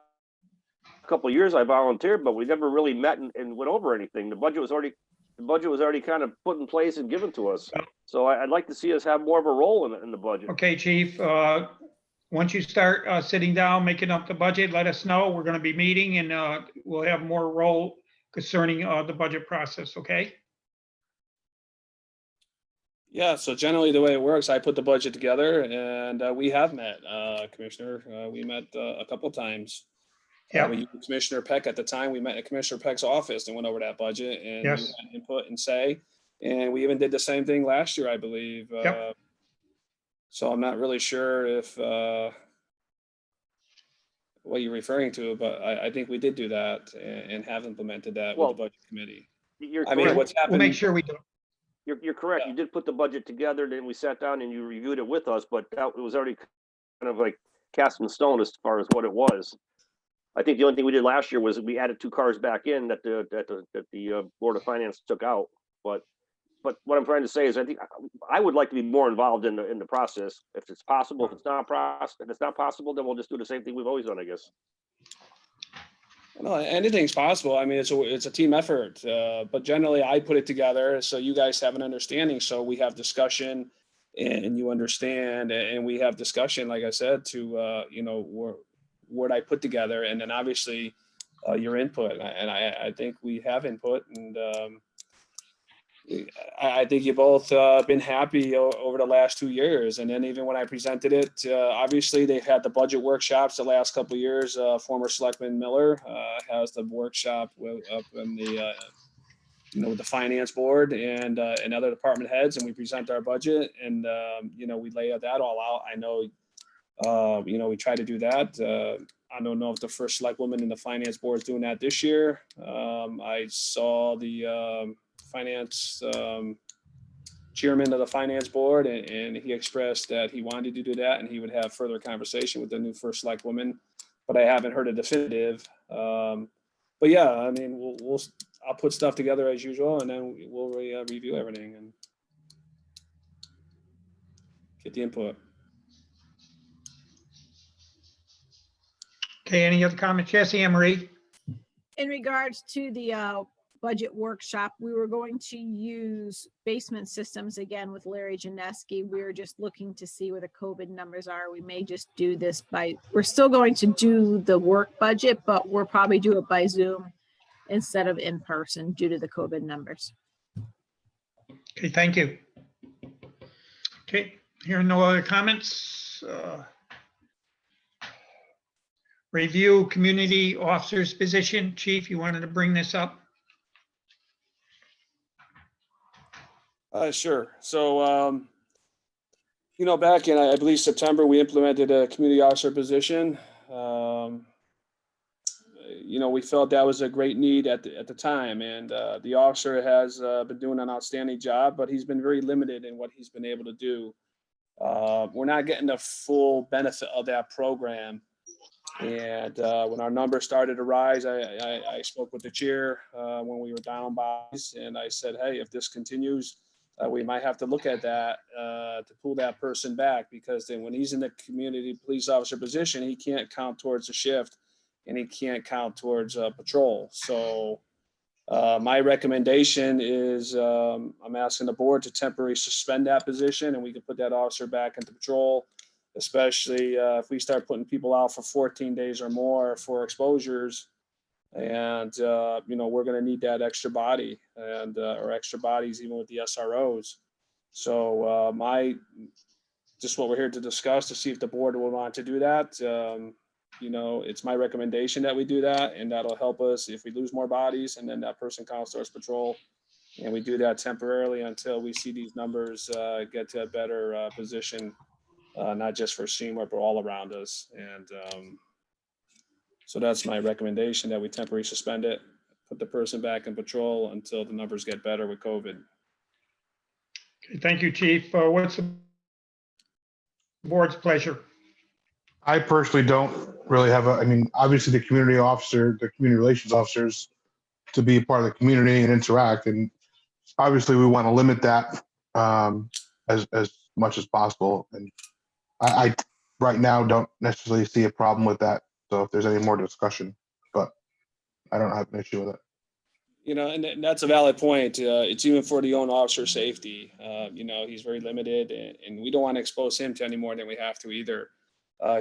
couple of years I volunteered, but we never really met and went over anything. The budget was already kind of put in place and given to us. So I'd like to see us have more of a role in the budget. Okay, Chief. Once you start sitting down, making up the budget, let us know. We're going to be meeting, and we'll have more role concerning the budget process. Okay. Yeah, so generally the way it works, I put the budget together, and we have met, Commissioner. We met a couple of times. Yeah. Commissioner Peck at the time, we met at Commissioner Peck's office and went over that budget, and Yes. you had input and say. And we even did the same thing last year, I believe. Yep. So I'm not really sure if what you're referring to, but I think we did do that and have implemented that with the budget committee. You're I mean, correct. what's happened? We'll make sure we do. You're correct. Yeah. You did put the budget together, then we sat down and you reviewed it with us, but it was already kind of like cast in stone as far as what it was. I think the only thing we did last year was we added 2 cars back in that the Board of Finance took out. But what I'm trying to say is I think I would like to be more involved in the process if it's possible. If it's not possible, then we'll just do the same thing we've always done, I guess. No, anything's possible. I mean, it's a team effort, but generally I put it together so you guys have an understanding. So we have discussion, and you understand, and we have discussion. Like I said, to what I put together, and then obviously your input. And I think we have input, and I think you've both been happy over the last 2 years. And then even when I presented it, obviously they've had the budget workshops the last couple of years. Former Selectman Miller has the workshop up in the, with the finance board and other department heads, and we present our budget, and, we lay that all out. I know, we try to do that. I don't know if the first select woman in the finance board is doing that this year. I saw the finance chairman of the finance board, and he expressed that he wanted to do that, and he would have further conversation with the new first select woman, but I haven't heard a definitive. But yeah, I mean, I'll put stuff together as usual, and then we'll review everything and get the input. Okay, any other comments? Yes, Anne Marie? In regards to the budget workshop, we were going to use basement systems again with Larry Janeski. We were just looking to see where the COVID numbers are. We may just do this we're still going to do the work budget, but we'll probably do it by Zoom instead of in person due to the COVID numbers. Okay, thank you. Okay, hearing no other comments. Review community officers position. Chief, you wanted to bring this up? Sure. So, back in, I believe, September, we implemented a community officer position. We felt that was a great need at the time. And the officer has been doing an outstanding job, but he's been very limited in what he's been able to do. We're not getting the full benefit of that program. And when our numbers started to rise, I spoke with the chair when we were down bodies, and I said, hey, if this continues, we might have to look at that to pull that person back, because then when he's in the community police officer position, he can't count towards a shift and he can't count towards patrol. So my recommendation is I'm asking the board to temporarily suspend that position, and we can put that officer back into patrol, especially if we start putting people out for 14 days or more for exposures. And, we're going to need that extra body and or extra bodies even with the SROs. So just what we're here to discuss, to see if the board will want to do that. It's my recommendation that we do that, and that'll help us if we lose more bodies, and then that person counts towards patrol. And we do that temporarily until we see these numbers get to a better position, not just for Seymour, but all around us. And so that's my recommendation, that we temporarily suspend it, put the person back in patrol until the numbers get better with COVID. Okay, thank you, Chief. What's the board's pleasure? I personally don't really have obviously the community officer, the community relations officers to be a part of the community and interact. And obviously we want to limit that as much as possible. And I right now don't necessarily see a problem with that. So if there's any more discussion, but I don't have an issue with it. And that's a valid point. It's even for the own officer safety. He's very limited, and we don't want to expose him to any more than we have to either.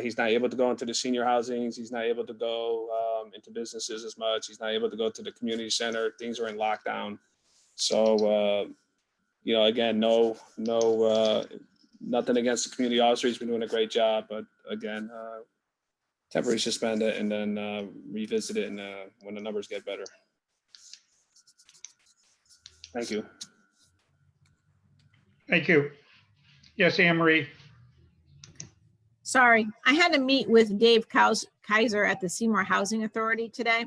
He's not able to go into the senior housings. He's not able to go into businesses as much. He's not able to go to the community center. Things are in lockdown. So, again, no, nothing against the community officer. He's been doing a great job, but again, temporarily suspend it and then revisit it when the numbers get better. Thank you. Thank you. Yes, Anne Marie. Sorry, I had to meet with Dave Kaiser at the Seymour Housing Authority today.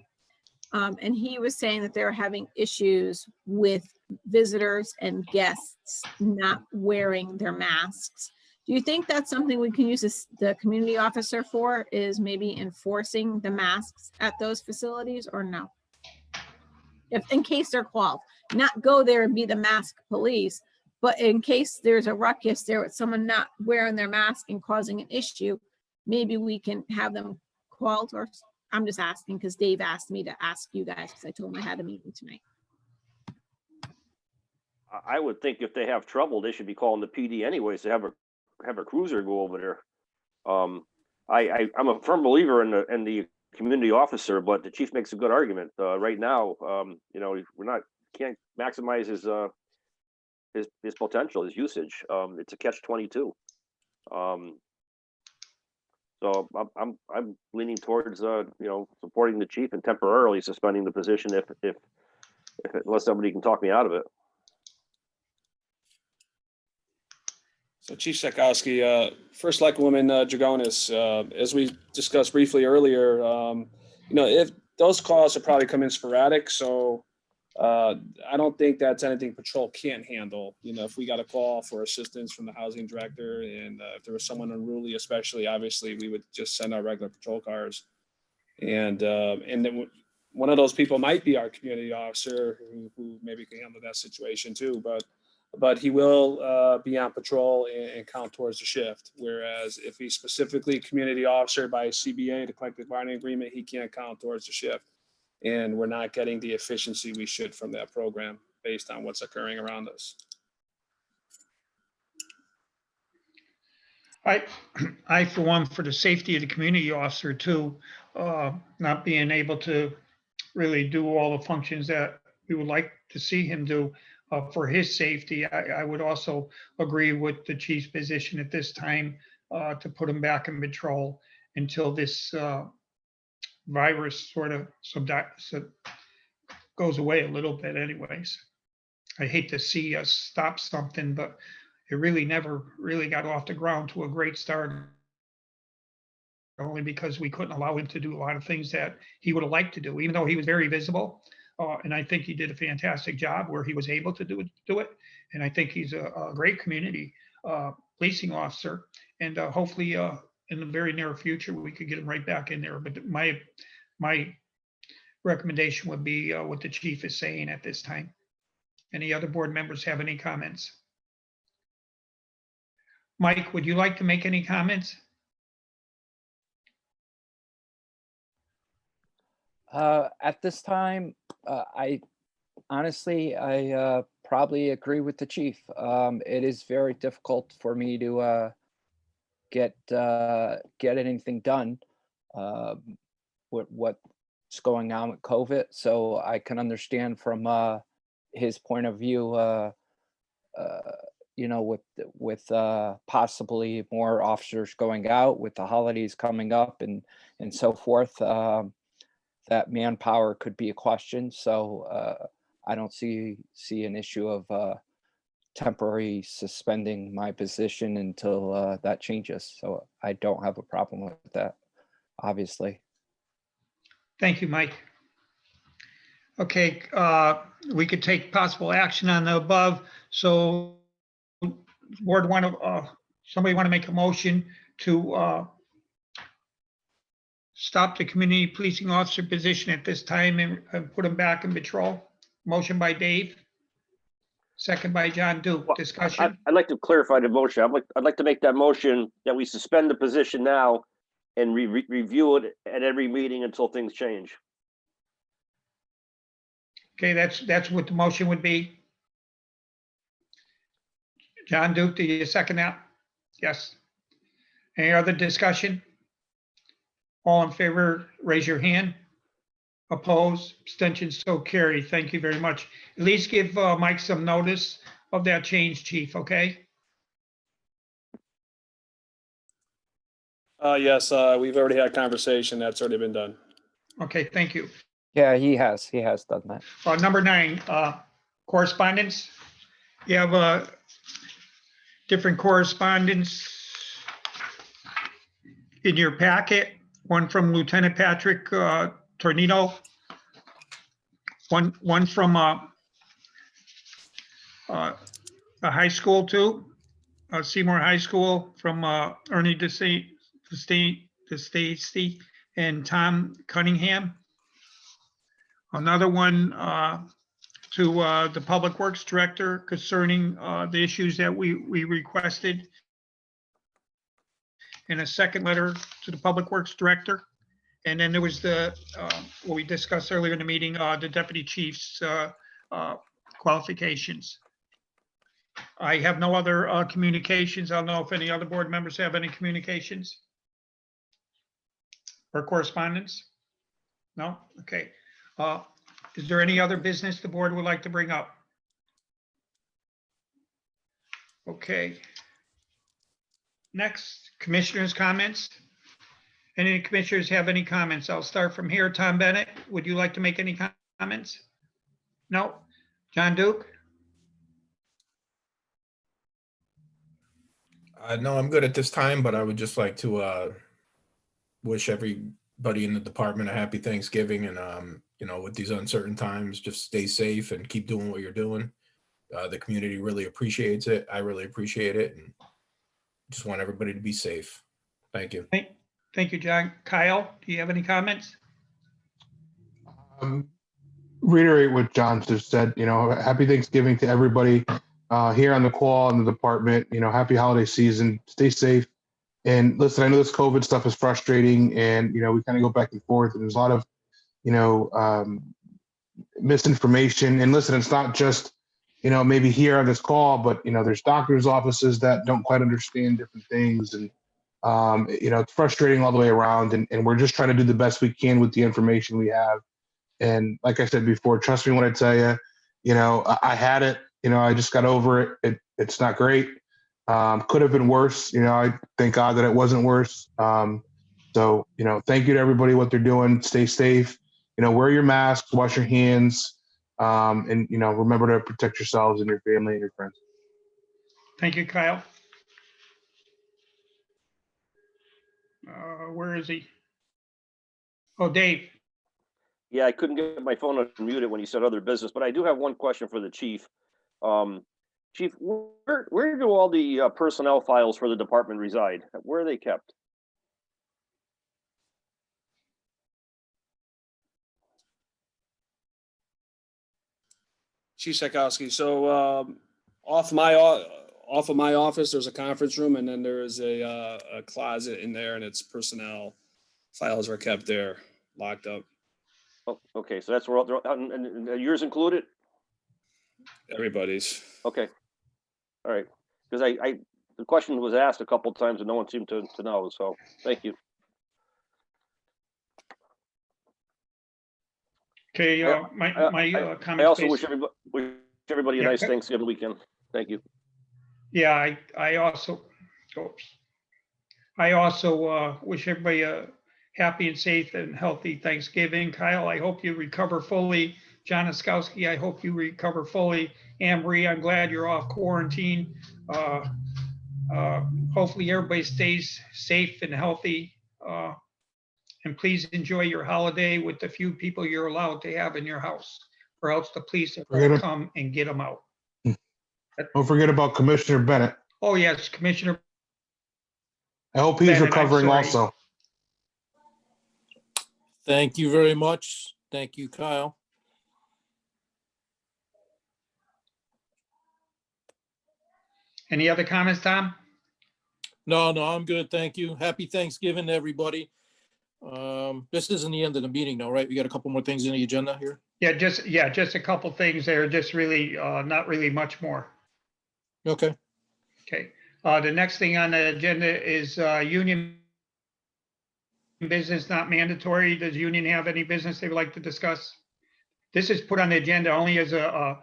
And he was saying that they're having issues with visitors and guests not wearing their masks. Do you think that's something we can use the community officer for, is maybe enforcing the masks at those facilities, or no? If in case they're called, not go there and be the mask police, but in case there's a ruckus there with someone not wearing their mask and causing an issue, maybe we can have them called. Or I'm just asking because Dave asked me to ask you guys, because I told him I had a meeting tonight. I would think if they have trouble, they should be calling the PD anyways to have a cruiser go over there. I'm a firm believer in the community officer, but the chief makes a good argument. Right now, can't maximize his potential, his usage. It's a catch-22. So I'm leaning towards supporting the chief and temporarily suspending the position if unless somebody can talk me out of it. So Chief Sekowski, First Select Woman Dragonis, as we discussed briefly earlier, if those calls are probably come in sporadic, so I don't think that's anything patrol can't handle. If we got a call for assistance from the housing director, and if there was someone unruly, especially, obviously we would just send our regular patrol cars, and then one of those people might be our community officer who maybe can handle that situation too. But but he will be on patrol and count towards the shift. Whereas if he's specifically community officer by CBA, the collective bargaining agreement, he can't count towards the shift. And we're not getting the efficiency we should from that program based on what's occurring around us. I, for one, for the safety of the community officer too, not being able to really do all the functions that we would like to see him do for his safety, I would also agree with the chief's position at this time to put him back in patrol until this virus sort of goes away a little bit anyways. I hate to see us stop something, but it really never really got off the ground to a great start, only because we couldn't allow him to do a lot of things that he would have liked to do, even though he was very visible. And I think he did a fantastic job where he was able to do it. And I think he's a great community policing officer. And hopefully in the very near future, we could get him right back in there. But my recommendation would be what the chief is saying at this time. Any other board members have any comments? Mike, would you like to make any comments? At this time, I honestly probably agree with the chief. It is very difficult for me to get anything done with what's going on with COVID. So I can understand from his point of view, you know, with possibly more officers going out with the holidays coming up and so forth. That manpower could be a question. So I don't see an issue of temporary suspending my position until that changes. So I don't have a problem with that, obviously. Thank you, Mike. Okay, we could take possible action on the above. So board somebody want to make a motion to stop the community policing officer position at this time and put him back in patrol? Motion by Dave, second by John Duke. Discussion. I'd like to clarify the motion. I'd like to make that motion that we suspend the position now and review it at every meeting until things change. Okay, that's what the motion would be. John Duke, do you second that? Yes. Any other discussion? All in favor, raise your hand. Opposed, abstentions, so carried. Thank you very much. At least give Mike some notice of that change, Chief, okay? Yes, we've already had a conversation. That's already been done. Okay, thank you. Yeah, he has done that. Number 9, correspondence. You have different correspondence in your packet. One from Lieutenant Patrick Tornado. One from a high school too, Seymour High School, from Ernie DeStacy and Tom Cunningham. Another one to the Public Works Director concerning the issues that we requested. And a second letter to the Public Works Director. And then there was the, what we discussed earlier in the meeting, the Deputy Chiefs qualifications. I have no other communications. I don't know if any other board members have any communications or correspondence? No? Okay. Is there any other business the board would like to bring up? Okay. Next, commissioners' comments. Any commissioners have any comments? I'll start from here. Tom Bennett, would you like to make any comments? No? John Duke? No, I'm good at this time, but I would just like to wish everybody in the department a happy Thanksgiving, and you know, with these uncertain times, just stay safe and keep doing what you're doing. The community really appreciates it. I really appreciate it, and just want everybody to be safe. Thank you. Thank you, John. Kyle, do you have any comments? Reiterate what John just said. You know, happy Thanksgiving to everybody. here on the call in the department. Happy holiday season. Stay safe. And listen, I know this COVID stuff is frustrating, and we kind of go back and forth, and there's a lot of misinformation. And listen, it's not just maybe here on this call, but there's doctors' offices that don't quite understand different things, and it's frustrating all the way around. And we're just trying to do the best we can with the information we have. And like I said before, trust me when I tell you, I had it. I just got over it. It's not great. Could have been worse. I thank God that it wasn't worse. So, thank you to everybody, what they're doing. Stay safe. Wear your masks, wash your hands, and, remember to protect yourselves and your family and your friends. Thank you, Kyle. Where is he? Oh, Dave. Yeah, I couldn't get my phone unmuted when he said other business, but I do have one question for the chief. Chief, where do all the personnel files for the department reside? Where are they kept? Chief Sekowski. So off of my office, there's a conference room, and then there is a closet in there, and it's personnel files are kept there, locked up. Oh, okay, so that's where all, and yours included? Everybody's. Okay, all right, because the question was asked a couple of times and no one seemed to know. So thank you. Okay, my comments. I also wish everybody a nice Thanksgiving weekend. Thank you. Yeah, I also wish everybody a happy and safe and healthy Thanksgiving. Kyle, I hope you recover fully. John Oskowski, I hope you recover fully. Anne Marie, I'm glad you're off quarantine. Hopefully everybody stays safe and healthy. And please enjoy your holiday with the few people you're allowed to have in your house, or else the police will come and get them out. Don't forget about Commissioner Bennett. Oh, yes, Commissioner. I hope he's recovering also. Thank you very much. Thank you, Kyle. Any other comments, Tom? No, I'm good. Thank you. Happy Thanksgiving to everybody. This isn't the end of the meeting though, right? We got a couple more things in the agenda here. Yeah, just a couple things there. Just really, not really much more. Okay. Okay. The next thing on the agenda is union business not mandatory. Does union have any business they would like to discuss? This is put on the agenda only as a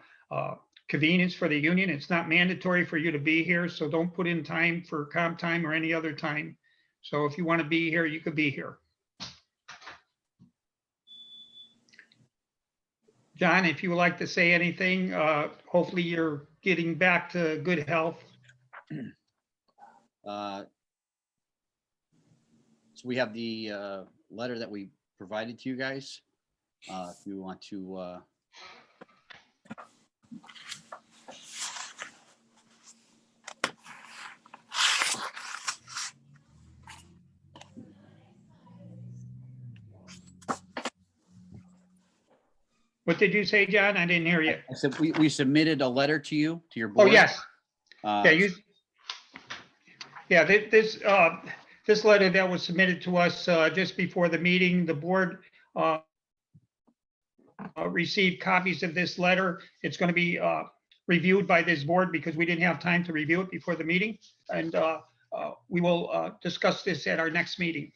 convenience for the union. It's not mandatory for you to be here, so don't put in time for comp time or any other time. So if you want to be here, you could be here. John, if you would like to say anything, hopefully you're getting back to good health. So we have the letter that we provided to you guys. If you want to What did you say, John? I didn't hear you. I said we submitted a letter to you, to your Oh, board. yes. This letter that was submitted to us just before the meeting, the board received copies of this letter. It's going to be reviewed by this board because we didn't have time to review it before the meeting. And we will discuss this at our next meeting.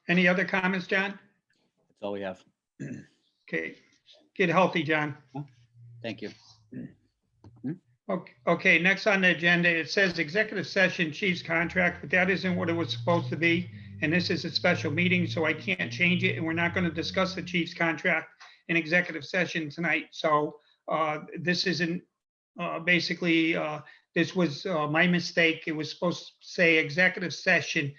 Any other comments, John? That's all we have. Okay. Get healthy, John. Thank you. Okay, next on the agenda, it says executive session chief's contract, but that isn't what it was supposed to be. And this is a special meeting, so I can't change it. And we're not going to discuss the chief's contract in executive session tonight. So this isn't basically, this was my mistake. It was supposed to say executive session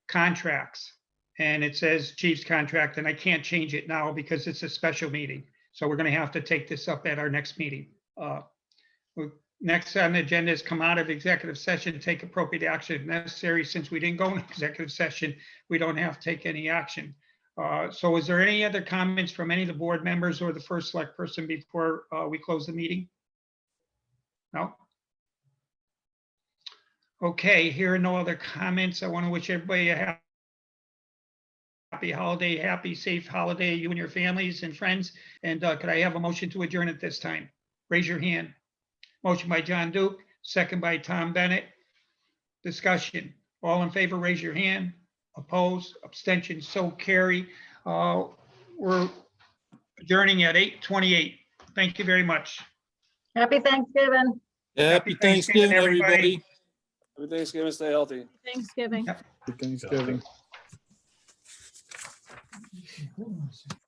contracts. And it says chief's contract, and I can't change it now because it's a special meeting. So we're going to have to take this up at our next meeting. Next on the agenda is come out of executive session, take appropriate action if necessary. Since we didn't go into executive session, we don't have to take any action. So is there any other comments from any of the board members or the first select person before we close the meeting? No? Okay, here are no other comments. I want to wish everybody a happy holiday, happy, safe holiday, you and your families and friends. And could I have a motion to adjourn at this time? Raise your hand. Motion by John Duke, second by Tom Bennett. Discussion. All in favor, raise your hand. Opposed, abstention, so carry. We're adjourning at 8:28. Thank you very much. Happy Thanksgiving. Happy Thanksgiving, everybody. Happy Thanksgiving, stay healthy. Thanksgiving. Yep. Thanksgiving. Hold on a second.